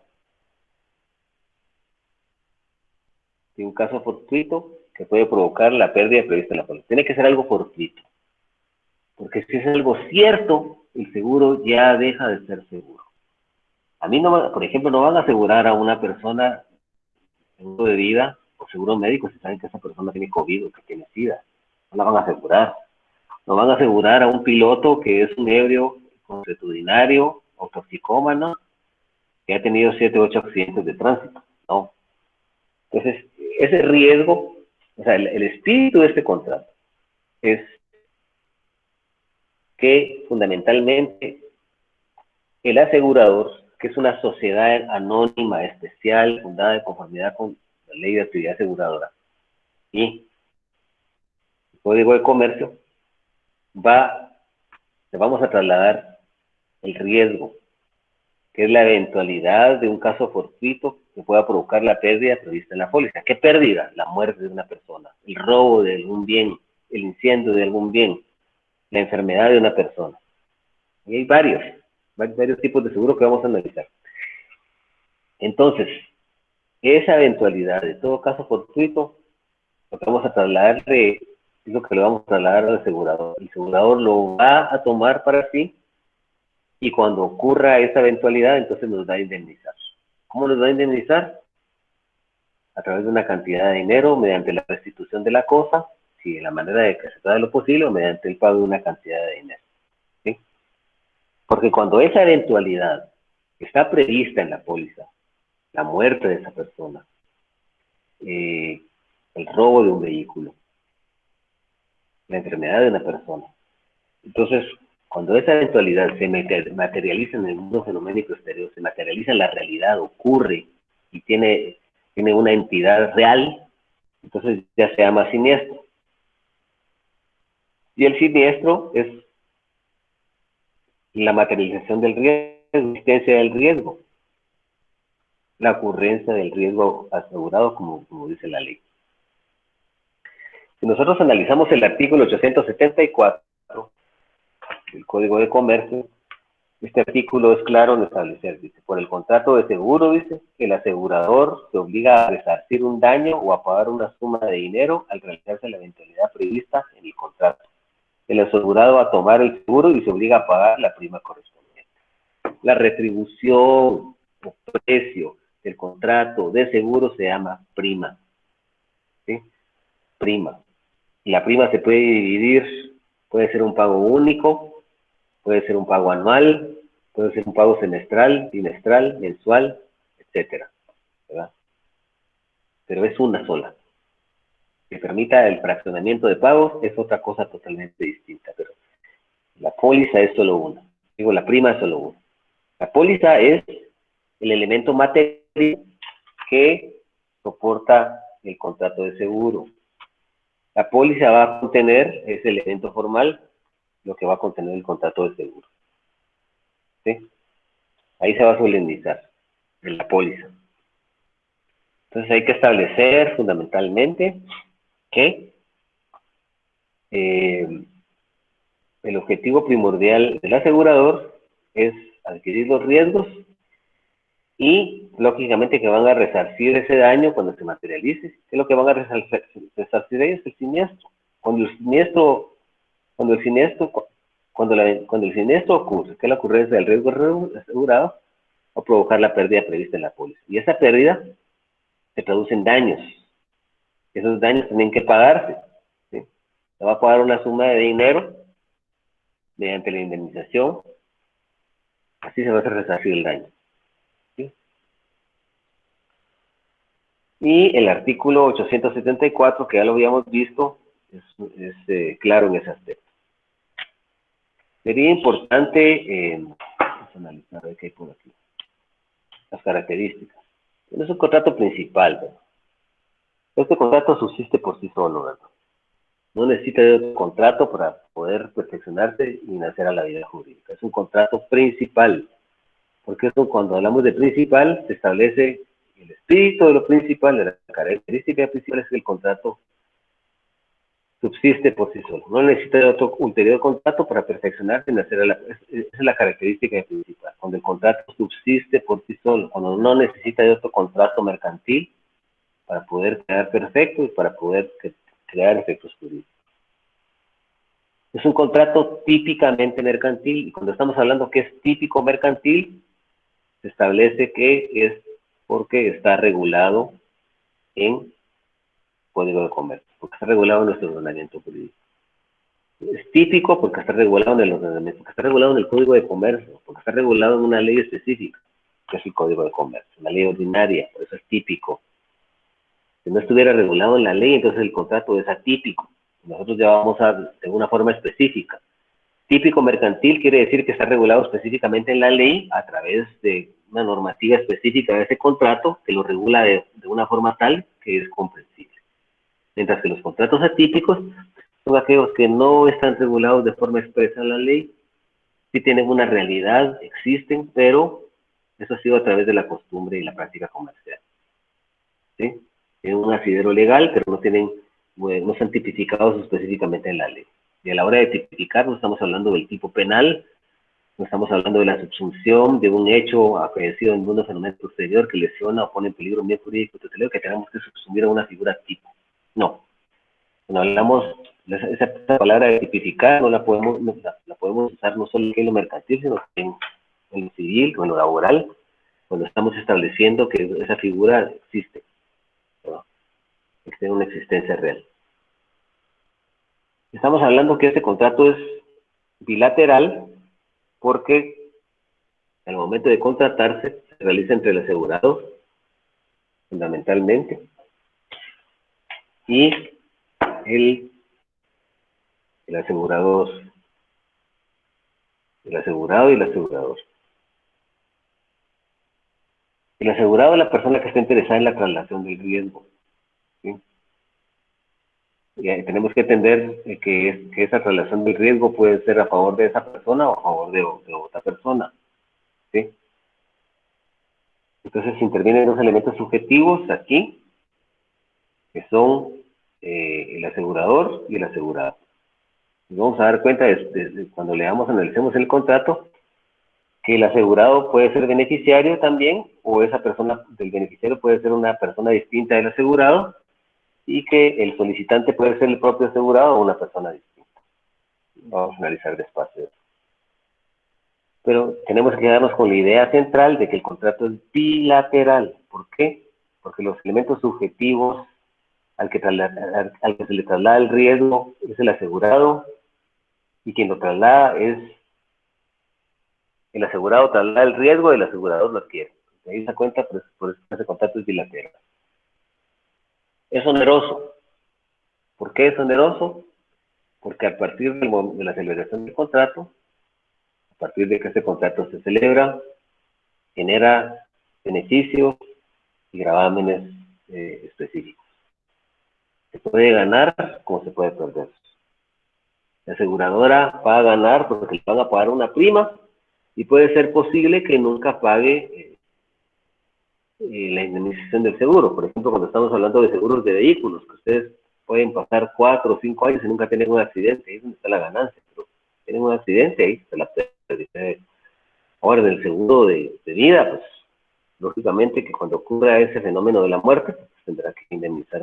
de un caso fortuito que puede provocar la pérdida prevista en la póliza. Tiene que ser algo fortuito, porque si es algo cierto, el seguro ya deja de ser seguro. A mí, no, por ejemplo, no van a asegurar a una persona seguro de vida o seguro médico si saben que esa persona tiene COVID o que tiene SIDA. No la van a asegurar. No van a asegurar a un piloto que es un ebrio consuetudinario o toxicómano que ha tenido 7 u 8 accidentes de tránsito. No. Entonces, ese riesgo, o sea, el espíritu de este contrato es que fundamentalmente el asegurador, que es una sociedad anónima especial fundada de conformidad con la ley de actividad aseguradora y el Código de Comercio, le vamos a trasladar el riesgo, que es la eventualidad de un caso fortuito que pueda provocar la pérdida prevista en la póliza. ¿Qué pérdida? La muerte de una persona, el robo de algún bien, el incendio de algún bien, la enfermedad de una persona. Y hay varios tipos de seguro que vamos a analizar. Entonces, esa eventualidad de todo caso fortuito, lo que vamos a trasladarle es lo que le vamos a trasladar al asegurador. El asegurador lo va a tomar para sí y cuando ocurra esa eventualidad, entonces nos va a indemnizar. ¿Cómo nos va a indemnizar? A través de una cantidad de dinero, mediante la restitución de la cosa, si de la manera de que se trata de lo posible, o mediante el pago de una cantidad de dinero. ¿Sí? Porque cuando esa eventualidad está prevista en la póliza, la muerte de esa persona, el robo de un vehículo, la enfermedad de una persona, entonces, cuando esa eventualidad se materializa en el mundo fenoménico exterior, se materializa en la realidad, ocurre y tiene una entidad real, entonces ya se llama siniestro. Y el siniestro es la materialización del riesgo, la existencia del riesgo, la ocurrencia del riesgo asegurado, como dice la ley. Si nosotros analizamos el artículo 874 del Código de Comercio, Este artículo es claro en establecer, dice, por el contrato de seguro, dice, que el asegurador se obliga a resarcir un daño o a pagar una suma de dinero al realizarse la eventualidad prevista en el contrato. El asegurado va a tomar el seguro y se obliga a pagar la prima correspondiente. La retribución o precio del contrato de seguro se llama prima. ¿Sí? Prima. Y la prima se puede dividir, puede ser un pago único, puede ser un pago anual, puede ser un pago semestral, bimestral, mensual, etcétera, ¿verdad? Pero es una sola. Que permita el fraccionamiento de pagos es otra cosa totalmente distinta, pero la póliza es solo una. Digo, la prima es solo una. La póliza es el elemento material que soporta el contrato de seguro. La póliza va a contener ese elemento formal, lo que va a contener el contrato de seguro. ¿Sí? Ahí se va a solemnizar en la póliza. Entonces hay que establecer fundamentalmente que el objetivo primordial del asegurador es adquirir los riesgos y lógicamente que van a resarcir ese daño cuando se materialice. ¿Qué es lo que van a resarcir ellos? El siniestro. Cuando el siniestro ocurre, que es la ocurrencia del riesgo asegurado, va a provocar la pérdida prevista en la póliza. Y esa pérdida se traduce en daños. Esos daños tienen que pagarse. ¿Sí? Se va a pagar una suma de dinero mediante la indemnización. Así se va a hacer resarcir el daño. ¿Sí? Y el artículo 874, que ya lo habíamos visto, es claro en ese aspecto. Sería importante vamos a analizar a ver qué hay por aquí. Las características. No es un contrato principal, ¿verdad? Este contrato subsiste por sí solo, ¿verdad? No necesita de otro contrato para poder perfeccionarse y nacer a la vida jurídica. Es un contrato principal. Porque eso, cuando hablamos de principal, se establece el espíritu de lo principal, la característica principal es que el contrato subsiste por sí solo. No necesita de otro ulterior contrato para perfeccionarse y nacer a la... Esa es la característica principal. Cuando el contrato subsiste por sí solo, cuando no necesita de otro contrato mercantil para poder quedar perfecto y para poder crear efectos jurídicos. Es un contrato típicamente mercantil, y cuando estamos hablando que es típico mercantil, se establece que es porque está regulado en Código de Comercio, porque está regulado en nuestro ordenamiento jurídico. Es típico porque está regulado en el ordenamiento, porque está regulado en el Código de Comercio, porque está regulado en una ley específica, que es el Código de Comercio, una ley ordinaria, por eso es típico. Si no estuviera regulado en la ley, entonces el contrato es atípico. Nosotros ya vamos de una forma específica. Típico mercantil quiere decir que está regulado específicamente en la ley a través de una normativa específica de ese contrato que lo regula de una forma tal que es comprensible. Mientras que los contratos atípicos son aquellos que no están regulados de forma expresa en la ley, sí tienen una realidad, existen, pero eso ha sido a través de la costumbre y la práctica comercial. ¿Sí? Tienen un asidero legal, pero no están tipificados específicamente en la ley. Y a la hora de tipificar, no estamos hablando del tipo penal, no estamos hablando de la subsunción de un hecho acaecido en un fenómeno posterior que lesiona o pone en peligro un bien jurídico tutelado que tengamos que subsumir a una figura tipo. No. Cuando hablamos, esa palabra de tipificar la podemos usar no solo en lo mercantil, sino en lo civil o en lo laboral, cuando estamos estableciendo que esa figura existe, ¿no? Que tiene una existencia real. Estamos hablando que este contrato es bilateral porque al momento de contratarse se realiza entre el asegurado, fundamentalmente, y el asegurador. El asegurado y el asegurador. El asegurado es la persona que está interesada en la traslación del riesgo. ¿Sí? Y tenemos que entender que esa traslación del riesgo puede ser a favor de esa persona o a favor de otra persona. ¿Sí? Entonces intervienen dos elementos subjetivos aquí, que son el asegurador y el asegurado. Nos vamos a dar cuenta cuando analicemos el contrato, que el asegurado puede ser beneficiario también, o esa persona del beneficiario puede ser una persona distinta del asegurado, y que el solicitante puede ser el propio asegurado o una persona distinta. Vamos a analizar despacio. Pero tenemos que quedarnos con la idea central de que el contrato es bilateral. ¿Por qué? Porque los elementos subjetivos al que se le traslada el riesgo es el asegurado, y quien lo traslada es el asegurado, traslada el riesgo y el asegurador lo adquiere. De ahí se da cuenta, pues, por eso ese contrato es bilateral. Es oneroso. ¿Por qué es oneroso? Porque a partir de la celebración del contrato, a partir de que este contrato se celebra, genera beneficios y gravámenes específicos. Se puede ganar como se puede perder. La aseguradora va a ganar porque le van a pagar una prima, y puede ser posible que nunca pague la indemnización del seguro. Por ejemplo, cuando estamos hablando de seguros de vehículos, que ustedes pueden pasar 4 o 5 años y nunca tener un accidente, ahí es donde está la ganancia. Pero tienen un accidente, ahí está la pérdida. Ahora, en el seguro de vida, pues, lógicamente que cuando ocurra ese fenómeno de la muerte, pues, tendrá que indemnizar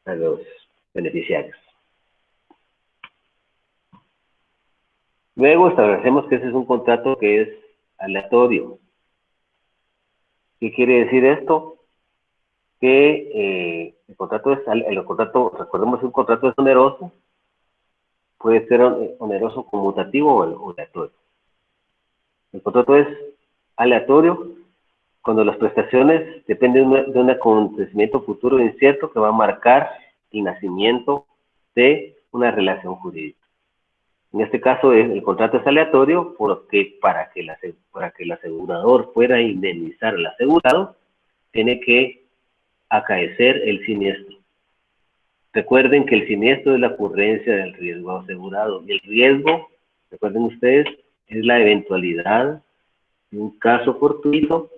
a los beneficiarios. Luego establecemos que ese es un contrato que es aleatorio. ¿Qué quiere decir esto? Que el contrato, recordemos que un contrato es oneroso, puede ser oneroso conmutativo o aleatorio. El contrato es aleatorio cuando las prestaciones dependen de un acontecimiento futuro incierto que va a marcar el nacimiento de una relación jurídica. En este caso, el contrato es aleatorio porque para que el asegurador pueda indemnizar al asegurado, tiene que acaecer el siniestro. Recuerden que el siniestro es la ocurrencia del riesgo asegurado. Y el riesgo, recuerden ustedes, es la eventualidad de un caso fortuito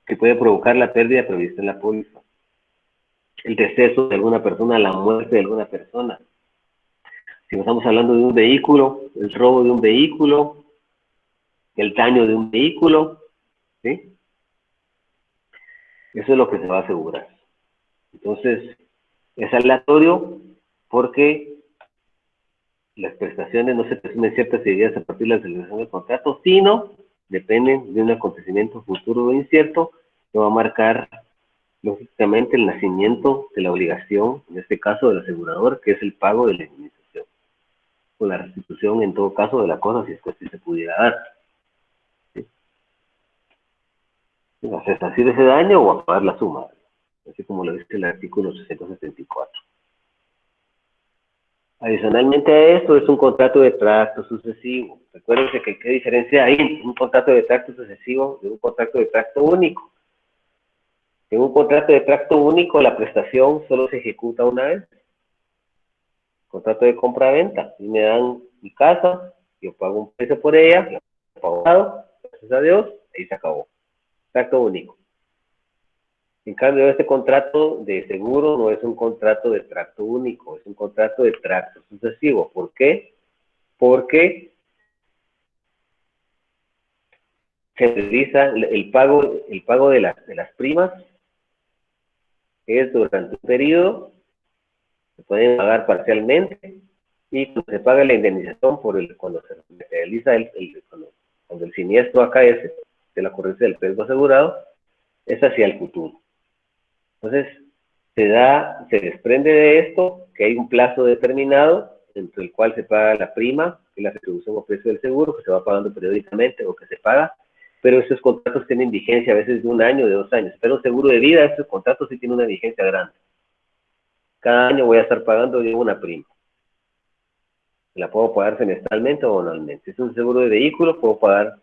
que puede provocar la pérdida prevista en la póliza. El deceso de alguna persona, la muerte de alguna persona. Si no estamos hablando de un vehículo, el robo de un vehículo, el daño de un vehículo, ¿sí? Eso es lo que se va a asegurar. Entonces, es aleatorio porque las prestaciones no se presumen ciertas ideas a partir de la celebración del contrato, sino dependen de un acontecimiento futuro o incierto que va a marcar, lógicamente, el nacimiento de la obligación, en este caso del asegurador, que es el pago de la indemnización, o la restitución, en todo caso, de la cosa, si es que así se pudiera dar. ¿Sí? A resarcir ese daño o a pagar la suma, así como lo dice el artículo 674. Adicionalmente a esto, es un contrato de tracto sucesivo. Recuérdense que qué diferencia hay entre un contrato de tracto sucesivo de un contrato de tracto único. En un contrato de tracto único, la prestación solo se ejecuta una vez. Contrato de compra-venta, y me dan mi casa, yo pago un precio por ella, la he pagado, gracias a Dios, ahí se acabó. Tracto único. En cambio, este contrato de seguro no es un contrato de tracto único, es un contrato de tracto sucesivo. ¿Por qué? Porque se realiza el pago de las primas, es durante un periodo, se pueden pagar parcialmente, y cuando se paga la indemnización cuando se realiza cuando el siniestro acaece de la ocurrencia del riesgo asegurado, es hacia el futuro. Entonces, se desprende de esto que hay un plazo determinado entre el cual se paga la prima, que es la retribución o precio del seguro, que se va pagando periódicamente o que se paga, pero esos contratos tienen vigencia a veces de 1 año, de 2 años. Pero un seguro de vida, estos contratos sí tienen una vigencia grande. Cada año voy a estar pagando yo una prima. La puedo pagar semestralmente o anualmente. Si es un seguro de vehículos, puedo pagar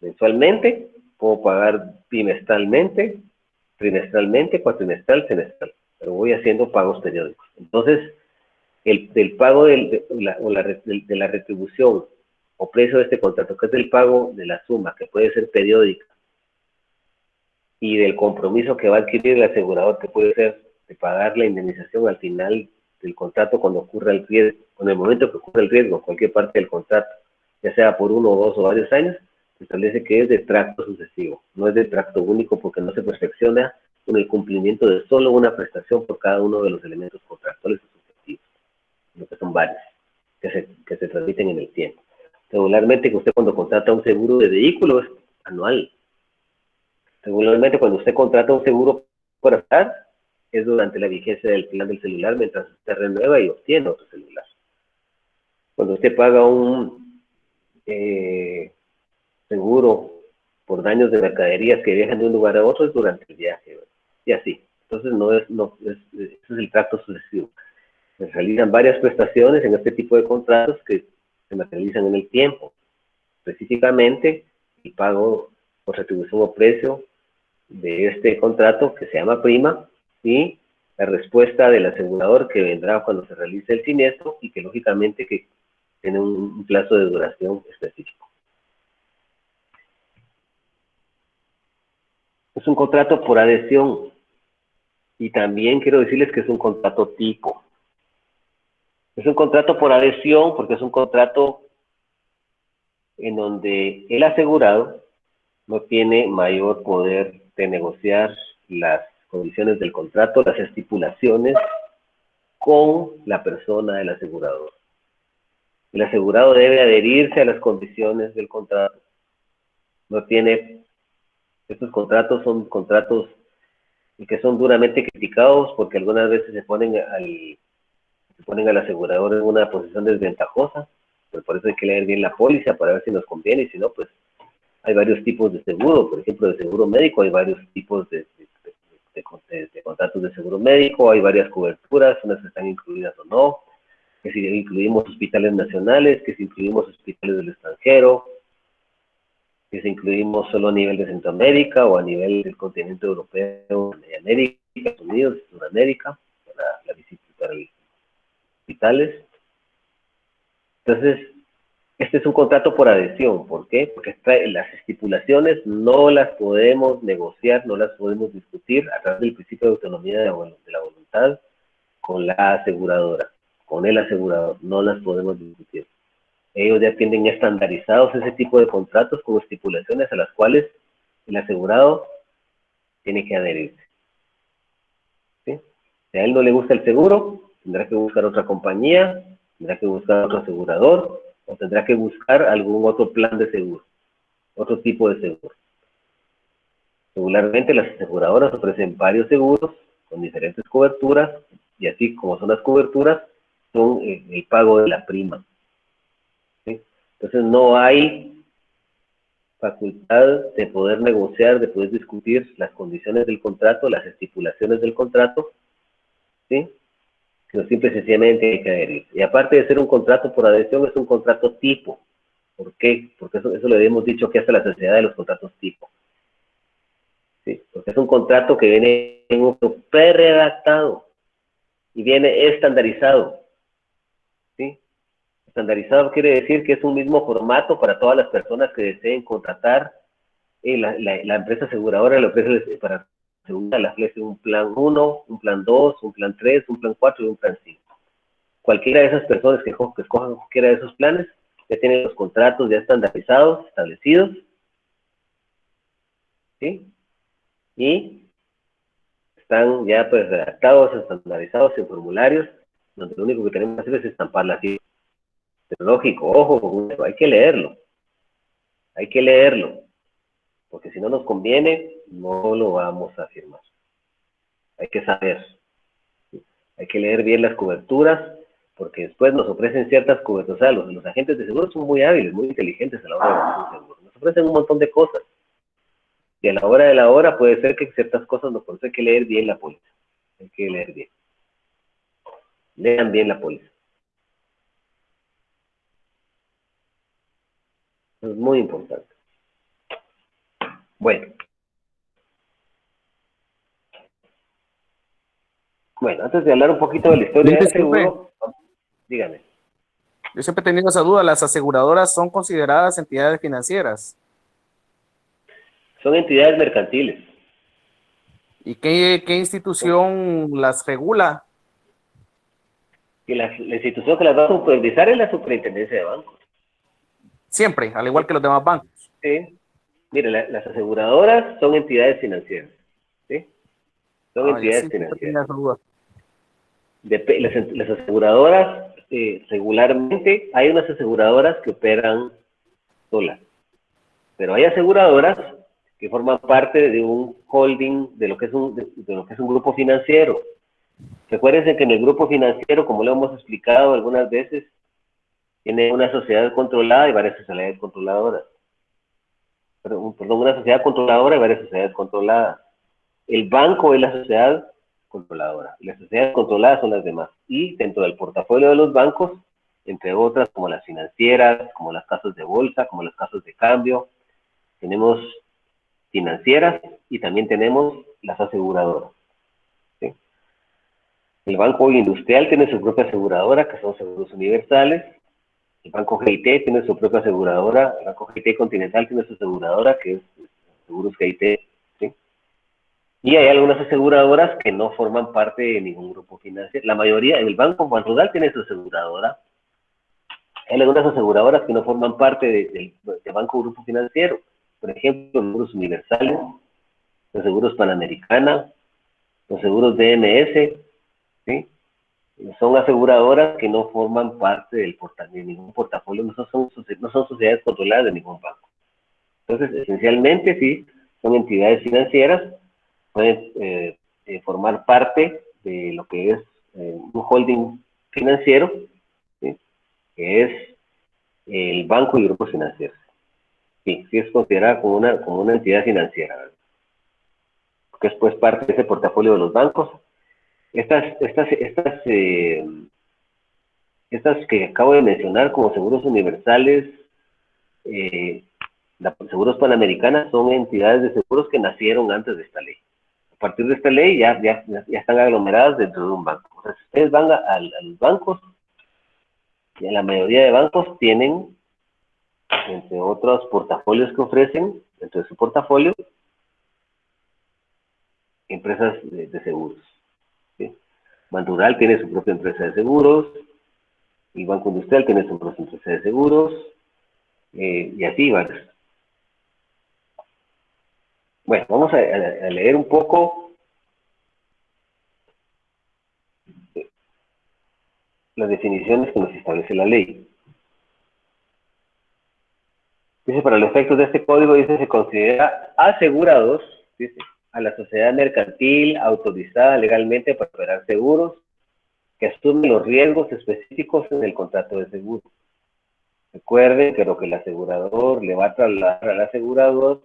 mensualmente, puedo pagar bimestralmente, trimestralmente, cuatrimestral, semestral. Pero voy haciendo pagos periódicos. Entonces, del pago de la retribución o precio de este contrato, que es el pago de la suma, que puede ser periódica, y del compromiso que va a adquirir el asegurador, que puede ser de pagar la indemnización al final del contrato cuando ocurra el riesgo, en el momento que ocurra el riesgo, en cualquier parte del contrato, ya sea por 1, 2 o varios años, se establece que es de tracto sucesivo, no es de tracto único porque no se perfecciona con el cumplimiento de solo una prestación por cada uno de los elementos contractuales o sucesivos, lo que son varios, que se transmiten en el tiempo. Regularmente, que usted cuando contrata un seguro de vehículo es anual. Regularmente, cuando usted contrata un seguro por estar, es durante la vigencia del plan del celular, mientras usted renueva y obtiene otro celular. Cuando usted paga un seguro por daños de mercaderías que viajan de un lugar a otro, es durante el viaje, ¿verdad? Y así. Entonces, ese es el tracto sucesivo. Se realizan varias prestaciones en este tipo de contratos que se materializan en el tiempo. Específicamente, el pago por retribución o precio de este contrato, que se llama prima, y la respuesta del asegurador que vendrá cuando se realice el siniestro y que lógicamente que tiene un plazo de duración específico. Es un contrato por adhesión y también quiero decirles que es un contrato tipo. Es un contrato por adhesión porque es un contrato en donde el asegurado no tiene mayor poder de negociar las condiciones del contrato, las estipulaciones con la persona del asegurador. El asegurado debe adherirse a las condiciones del contrato. No tiene, estos contratos son contratos que son duramente criticados porque algunas veces se ponen al asegurador en una posición desventajosa. Pues por eso hay que leer bien la póliza para ver si nos conviene y si no, pues hay varios tipos de seguro. Por ejemplo, de seguro médico hay varios tipos de contratos de seguro médico, hay varias coberturas, unas están incluidas o no, que si incluimos hospitales nacionales, que si incluimos hospitales del extranjero, que si incluimos solo a nivel de Centroamérica o a nivel del continente europeo, de América, Estados Unidos, Sudamérica, para la visita para los hospitales. Entonces, este es un contrato por adhesión. ¿Por qué? Porque las estipulaciones no las podemos negociar, no las podemos discutir a través del principio de autonomía de la voluntad con la aseguradora, con el asegurador, no las podemos discutir. Ellos ya tienen estandarizados ese tipo de contratos con estipulaciones a las cuales el asegurado tiene que adherirse. ¿Sí? Si a él no le gusta el seguro, tendrá que buscar otra compañía, tendrá que buscar otro asegurador, o tendrá que buscar algún otro plan de seguro, otro tipo de seguro. Regularmente las aseguradoras ofrecen varios seguros con diferentes coberturas, y así como son las coberturas, son el pago de la prima. ¿Sí? Entonces no hay facultad de poder negociar, de poder discutir las condiciones del contrato, las estipulaciones del contrato, ¿sí? Sino simple y sencillamente hay que adherir. Y aparte de ser un contrato por adhesión, es un contrato tipo. ¿Por qué? Porque eso lo habíamos dicho aquí hasta la sociedad de los contratos tipo. ¿Sí? Porque es un contrato que viene en un pre-redactado y viene estandarizado. ¿Sí? Estandarizado quiere decir que es un mismo formato para todas las personas que deseen contratar. La empresa aseguradora le ofrece para le ofrece un plan 1, un plan 2, un plan 3, un plan 4 y un plan 5. Cualquiera de esas personas que escojan cualquiera de esos planes ya tienen los contratos ya estandarizados, establecidos, ¿sí? Y están ya pues redactados, estandarizados en formularios, donde lo único que tenemos que hacer es estamparla así. Pero lógico, ojo, hay que leerlo, porque si no nos conviene, no lo vamos a firmar. Hay que saber, ¿sí? Hay que leer bien las coberturas, porque después nos ofrecen ciertas coberturas. O sea, los agentes de seguros son muy hábiles, muy inteligentes a la hora de vender un seguro. Nos ofrecen un montón de cosas. Y a la hora de la hora puede ser que ciertas cosas nos hay que leer bien la póliza. Hay que leer bien. Lean bien la póliza. Eso es muy importante. Bueno, antes de hablar un poquito de la historia del seguro, dígame. Yo siempre he tenido esa duda, ¿las aseguradoras son consideradas entidades financieras? Son entidades mercantiles. ¿Y qué institución las regula? Que la institución que las va a supervisar es la Superintendencia de Bancos. siempre, al igual que los demás bancos. Sí. Mire, las aseguradoras son entidades financieras. ¿Sí? Son entidades financieras. Las aseguradoras, regularmente, hay unas aseguradoras que operan solas, pero hay aseguradoras que forman parte de un holding, de lo que es un grupo financiero. Recuérdense que en el grupo financiero, como lo hemos explicado algunas veces, tiene una sociedad controlada y varias sociedades controladoras. Perdón, una sociedad controladora y varias sociedades controladas. El banco es la sociedad controladora. Las sociedades controladas son las demás. Y dentro del portafolio de los bancos, entre otras como las financieras, como las casas de bolsa, como las casas de cambio, tenemos financieras y también tenemos las aseguradoras. ¿Sí? El Banco Industrial tiene su propia aseguradora, que son seguros universales. El Banco GIT tiene su propia aseguradora. El Banco GIT Continental tiene su aseguradora, que es Seguros GIT. ¿Sí? Y hay algunas aseguradoras que no forman parte de ningún grupo financiero. La mayoría, el Banco Rural tiene su aseguradora. Hay algunas aseguradoras que no forman parte del Banco Grupo Financiero. Por ejemplo, los seguros universales, los seguros Panamericana, los seguros DNS, ¿sí? Son aseguradoras que no forman parte de ningún portafolio, no son sociedades controladas de ningún banco. Entonces, esencialmente, sí, son entidades financieras, pueden formar parte de lo que es un holding financiero, ¿sí? Que es el banco y grupos financieros. Sí, sí es considerada como una entidad financiera, ¿verdad? Porque es pues parte de ese portafolio de los bancos. Estas que acabo de mencionar como seguros universales, seguros Panamericana, son entidades de seguros que nacieron antes de esta ley. A partir de esta ley ya están aglomeradas dentro de un banco. O sea, si ustedes van a los bancos, y la mayoría de bancos tienen, entre otros portafolios que ofrecen, dentro de su portafolio, empresas de seguros. ¿Sí? Banco Rural tiene su propia empresa de seguros, el Banco Industrial tiene su propia empresa de seguros, y así varios. Bueno, vamos a leer un poco las definiciones que nos establece la ley. Dice, para los efectos de este código, dice, se considera asegurados, dice, a la sociedad mercantil autorizada legalmente para operar seguros que asumen los riesgos específicos en el contrato de seguro. Recuerden que lo que el asegurador le va a trasladar al asegurador,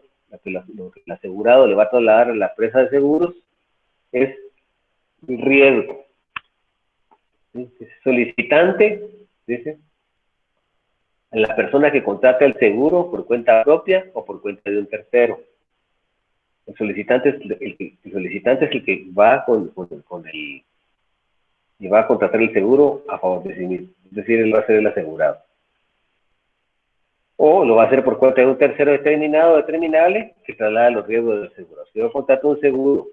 lo que el asegurado le va a trasladar a la empresa de seguros es riesgo. ¿Sí? Solicitante, dice, a la persona que contrata el seguro por cuenta propia o por cuenta de un tercero. El solicitante es el que va y va a contratar el seguro a favor de sí mismo. Es decir, él va a ser el asegurado. O lo va a hacer por cuenta de un tercero determinado o determinable que traslada los riesgos del seguro. Si yo contrato un seguro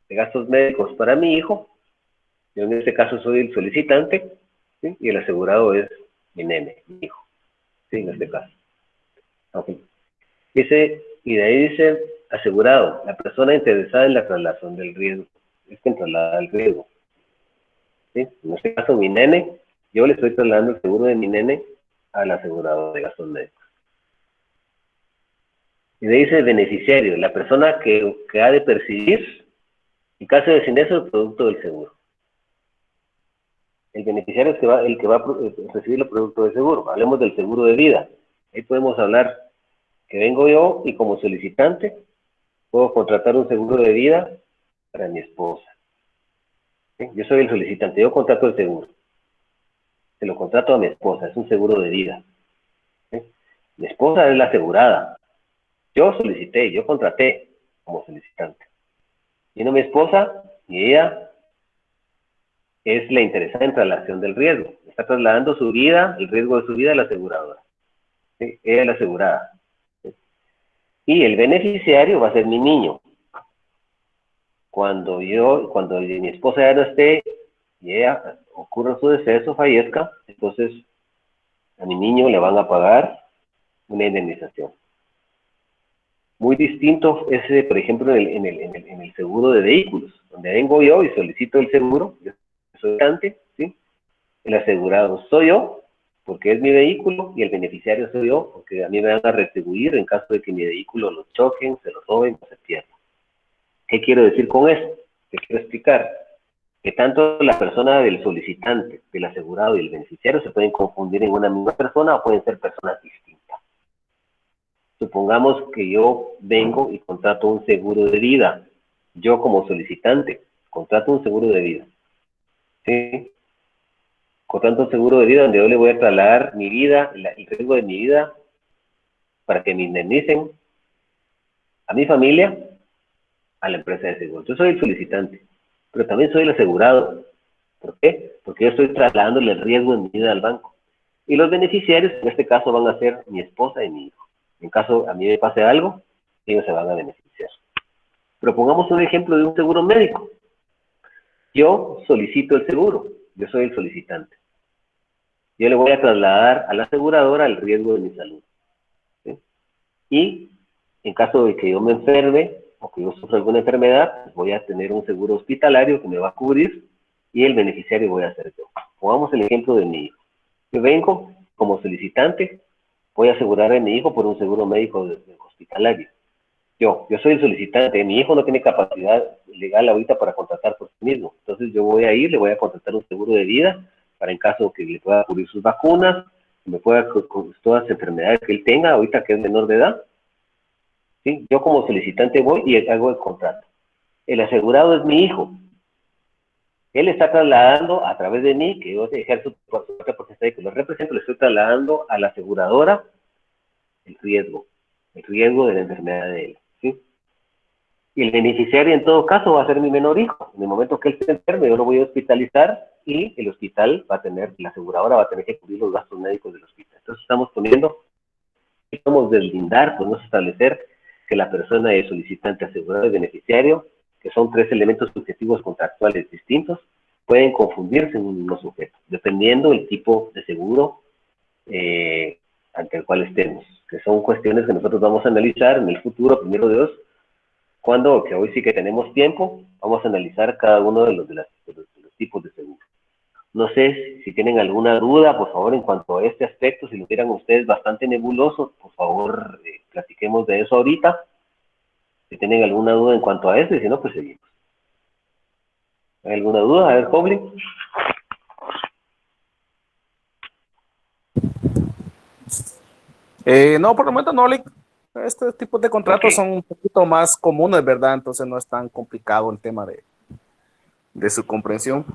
de gastos médicos para mi hijo, yo en este caso soy el solicitante, ¿sí? Y el asegurado es mi nene, mi hijo, ¿sí? En este caso. Okay. Y de ahí dice asegurado, la persona interesada en la traslación del riesgo, es quien traslada el riesgo. ¿Sí? En este caso mi nene, yo le estoy trasladando el seguro de mi nene al asegurado de gastos médicos. Y de ahí dice beneficiario, la persona que ha de percibir, en caso de siniestro, el producto del seguro. El beneficiario es el que va a recibir el producto del seguro. Hablemos del seguro de vida. Ahí podemos hablar que vengo yo y como solicitante puedo contratar un seguro de vida para mi esposa. ¿Sí? Yo soy el solicitante, yo contrato el seguro. Se lo contrato a mi esposa, es un seguro de vida. ¿Sí? Mi esposa es la asegurada. Yo solicité, yo contraté como solicitante. Vino mi esposa y ella es la interesada en traslación del riesgo. Está trasladando su vida, el riesgo de su vida a la aseguradora. ¿Sí? Ella es la asegurada. ¿Sí? Y el beneficiario va a ser mi niño. Cuando mi esposa ya no esté y ella ocurra su deceso, fallezca, entonces a mi niño le van a pagar una indemnización. Muy distinto es, por ejemplo, en el seguro de vehículos, donde vengo yo y solicito el seguro, yo soy garante, ¿sí? El asegurado soy yo, porque es mi vehículo, y el beneficiario soy yo, porque a mí me van a retribuir en caso de que mi vehículo lo choquen, se lo roben o se pierda. ¿Qué quiero decir con esto? ¿Qué quiero explicar? Que tanto la persona del solicitante, del asegurado y el beneficiario se pueden confundir en una misma persona o pueden ser personas distintas. Supongamos que yo vengo y contrato un seguro de vida. Yo como solicitante contrato un seguro de vida. ¿Sí? Contrato un seguro de vida donde yo le voy a trasladar mi vida, el riesgo de mi vida, para que me indemnicen a mi familia, a la empresa de seguro. Yo soy el solicitante, pero también soy el asegurado. ¿Por qué? Porque yo estoy trasladándole el riesgo de mi vida al banco. Y los beneficiarios, en este caso, van a ser mi esposa y mi hijo. En caso a mí me pase algo, ellos se van a beneficiar. Pero pongamos un ejemplo de un seguro médico. Yo solicito el seguro, yo soy el solicitante. Yo le voy a trasladar a la aseguradora el riesgo de mi salud. ¿Sí? Y en caso de que yo me enferme o que yo sufra alguna enfermedad, pues voy a tener un seguro hospitalario que me va a cubrir y el beneficiario voy a ser yo. Pongamos el ejemplo de mi hijo. Yo vengo como solicitante, voy a asegurar a mi hijo por un seguro médico hospitalario. Yo soy el solicitante, mi hijo no tiene capacidad legal ahorita para contratar por sí mismo. Entonces yo voy a ir, le voy a contratar un seguro de vida para en caso que le pueda cubrir sus vacunas, que me pueda con todas las enfermedades que él tenga ahorita que es menor de edad. ¿Sí? Yo como solicitante voy y hago el contrato. El asegurado es mi hijo. Él está trasladando a través de mí, que yo ejerzo por su potestad que lo represento, le estoy trasladando a la aseguradora el riesgo de la enfermedad de él. ¿Sí? Y el beneficiario en todo caso va a ser mi menor hijo. En el momento que él se enferme, yo lo voy a hospitalizar y el hospital va a tener, la aseguradora va a tener que cubrir los gastos médicos del hospital. Entonces estamos deslindar, podemos establecer que la persona es solicitante, asegurado y beneficiario, que son tres elementos subjetivos contractuales distintos, pueden confundirse en un mismo sujeto, dependiendo del tipo de seguro ante el cual estemos, que son cuestiones que nosotros vamos a analizar en el futuro, primero de Dios, cuando, que hoy sí que tenemos tiempo, vamos a analizar cada uno de los tipos de seguro. No sé si tienen alguna duda, por favor, en cuanto a este aspecto, si lo vieran ustedes bastante nebuloso, por favor, platiquemos de eso ahorita. Si tienen alguna duda en cuanto a eso, y si no, pues seguimos. ¿Hay alguna duda? A ver, Joblin. No, por el momento no, Lick. Este tipo de contratos son un poquito más comunes, ¿verdad? Entonces no es tan complicado el tema de su comprensión.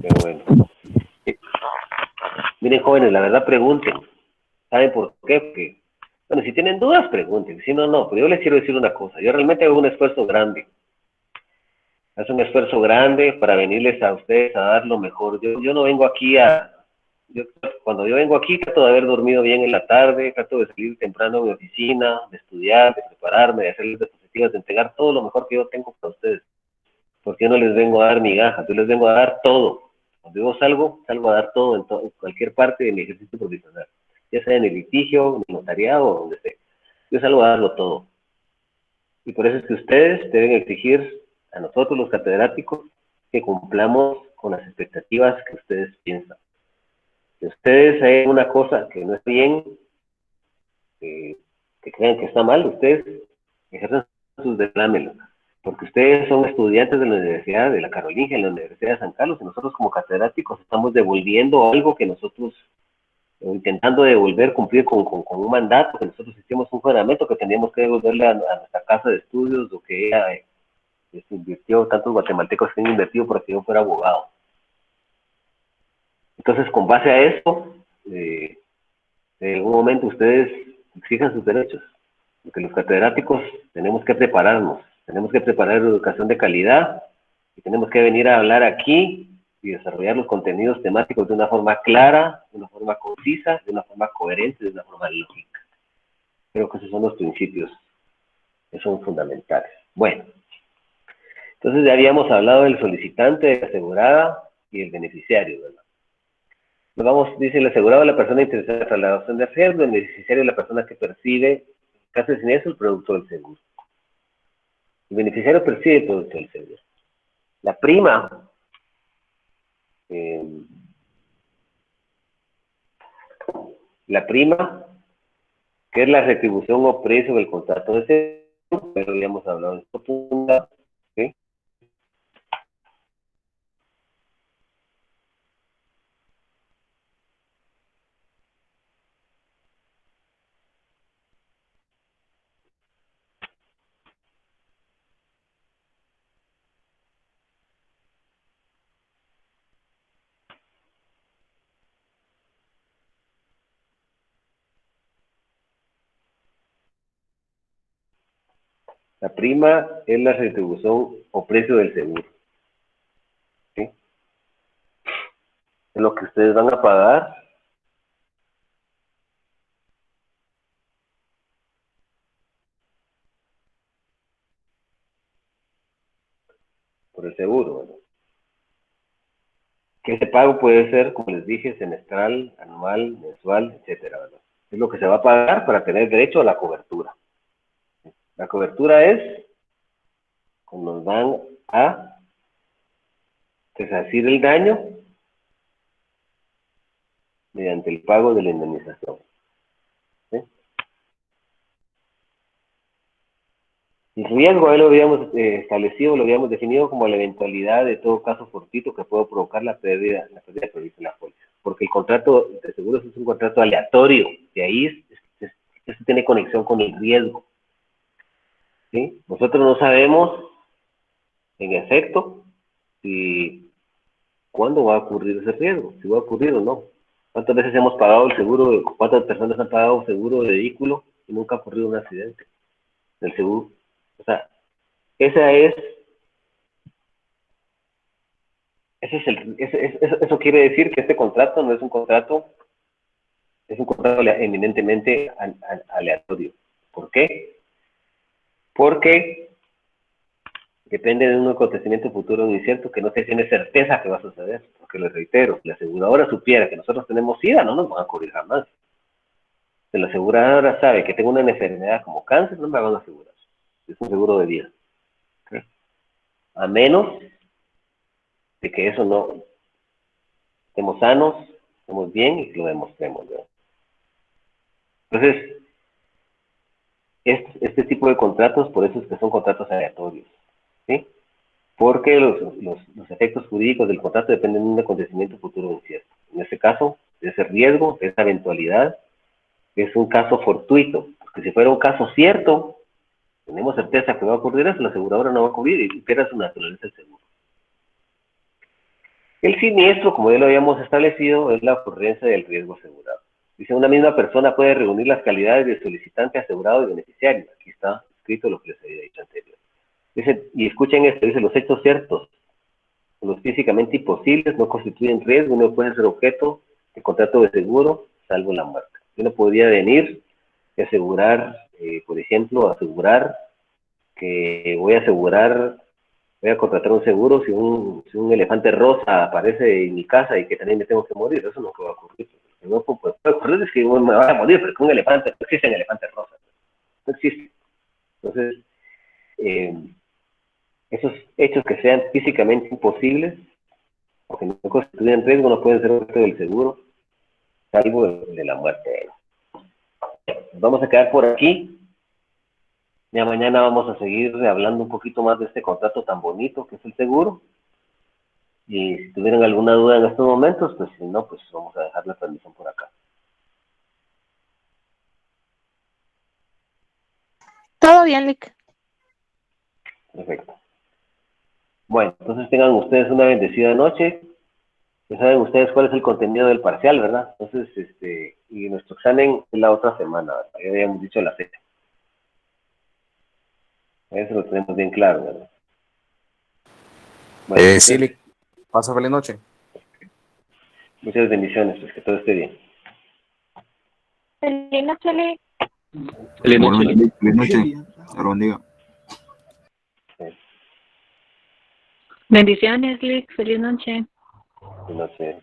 Qué bueno. Miren, jóvenes, la verdad pregunten. ¿Saben por qué? Porque, bueno, si tienen dudas, pregunten. Si no, no. Pero yo les quiero decir una cosa. Yo realmente hago un esfuerzo grande. Es un esfuerzo grande para venirles a ustedes a dar lo mejor. Yo no vengo aquí cuando yo vengo aquí trato de haber dormido bien en la tarde, trato de salir temprano a mi oficina, de estudiar, de prepararme, de hacerles diapositivas, de entregar todo lo mejor que yo tengo para ustedes. Porque yo no les vengo a dar migajas, yo les vengo a dar todo. Cuando yo salgo a dar todo en cualquier parte de mi ejercicio profesional, ya sea en el litigio, en el notariado o donde sea. Yo salgo a darlo todo. Y por eso es que ustedes deben exigir a nosotros los catedráticos que cumplamos con las expectativas que ustedes piensan. Si ustedes hay una cosa que no es bien, que crean que está mal, ustedes ejercen sus reclámenes, porque ustedes son estudiantes de la Universidad de la Carolingia, en la Universidad de San Carlos, y nosotros como catedráticos estamos devolviendo algo que nosotros, intentando devolver, cumplir con un mandato, que nosotros hicimos un juramento que teníamos que devolverle a nuestra casa de estudios, lo que ella invirtió, tantos guatemaltecos que han invertido para que yo fuera abogado. Entonces, con base a esto, en algún momento ustedes exijan sus derechos, porque los catedráticos tenemos que prepararnos, tenemos que preparar educación de calidad y tenemos que venir a hablar aquí y desarrollar los contenidos temáticos de una forma clara, de una forma concisa, de una forma coherente, de una forma lógica. Creo que esos son los principios que son fundamentales. Bueno, entonces ya habíamos hablado del solicitante, de la asegurada y el beneficiario, ¿verdad? Nos vamos, dice el asegurado, la persona interesada en la trasladación de riesgo, el beneficiario es la persona que percibe, en caso de siniestro, el producto del seguro. El beneficiario percibe el producto del seguro. La prima, que es la retribución o precio del contrato de seguro, pero ya hemos hablado de esto, ¿sí? La prima es la retribución o precio del seguro, ¿sí? Es lo que ustedes van a pagar por el seguro, ¿verdad? Que ese pago puede ser, como les dije, semestral, anual, mensual, etcétera, ¿verdad? Es lo que se va a pagar para tener derecho a la cobertura. La cobertura es cuando nos van a resarcir el daño mediante el pago de la indemnización, ¿sí? El riesgo, ahí lo habíamos establecido, lo habíamos definido como la eventualidad de todo caso fortuito que puede provocar la pérdida prevista en la póliza. Porque el contrato de seguros es un contrato aleatorio, de ahí esto tiene conexión con el riesgo, ¿sí? Nosotros no sabemos, en efecto, si cuándo va a ocurrir ese riesgo, si va a ocurrir o no. ¿Cuántas veces hemos pagado el seguro, cuántas personas han pagado seguro de vehículo y nunca ha ocurrido un accidente del seguro? O sea, esa es, eso quiere decir que este contrato no es un contrato, es un contrato eminentemente aleatorio. ¿Por qué? Porque depende de un acontecimiento futuro incierto que no se tiene certeza que va a suceder. Porque les reitero, si la aseguradora supiera que nosotros tenemos SIDA, no nos van a cubrir jamás. Si la aseguradora sabe que tengo una enfermedad como cáncer, no me van a asegurar. Es un seguro de vida. ¿Okay? A menos de que eso no estemos sanos, estemos bien y lo demostremos, ¿verdad? Entonces, este tipo de contratos, por eso es que son contratos aleatorios, ¿sí? Porque los efectos jurídicos del contrato dependen de un acontecimiento futuro incierto. En este caso, de ese riesgo, de esa eventualidad, es un caso fortuito. Porque si fuera un caso cierto, tenemos certeza que va a ocurrir eso, la aseguradora no va a cubrir y pierde su naturaleza el seguro. El siniestro, como ya lo habíamos establecido, es la ocurrencia del riesgo asegurado. Dice, una misma persona puede reunir las calidades de solicitante, asegurado y beneficiario. Aquí está escrito lo que les había dicho anterior. Dice, y escuchen esto, dice, los hechos ciertos, los físicamente imposibles, no constituyen riesgo, no pueden ser objeto de contrato de seguro, salvo la muerte. Yo no podría venir y asegurar, por ejemplo, asegurar que voy a contratar un seguro si un elefante rosa aparece en mi casa y que también me tengo que morir. Eso no va a ocurrir. Lo que no puede ocurrir es que me vaya a morir, pero que un elefante, no existen elefantes rosas. No existe. Entonces, esos hechos que sean físicamente imposibles o que no constituyen riesgo no pueden ser objeto del seguro, salvo de la muerte. Nos vamos a quedar por aquí. Ya mañana vamos a seguir hablando un poquito más de este contrato tan bonito que es el seguro. Y si tuvieran alguna duda en estos momentos, pues si no, pues vamos a dejar la transmisión por acá. Todo bien, Lick. Perfecto. Bueno, entonces tengan ustedes una bendecida noche. Ya saben ustedes cuál es el contenido del parcial, ¿verdad? Entonces, y nuestro examen es la otra semana, ¿verdad? Ya habíamos dicho la fecha. Eso lo tenemos bien claro, ¿verdad? Bueno, Sí, Lick. Pasa feliz noche. muchas bendiciones, pues que todo esté bien. Feliz noche, Lick. Feliz noche. Feliz noche. Dios lo bendiga. Bendiciones, Lick. Feliz noche. No sé.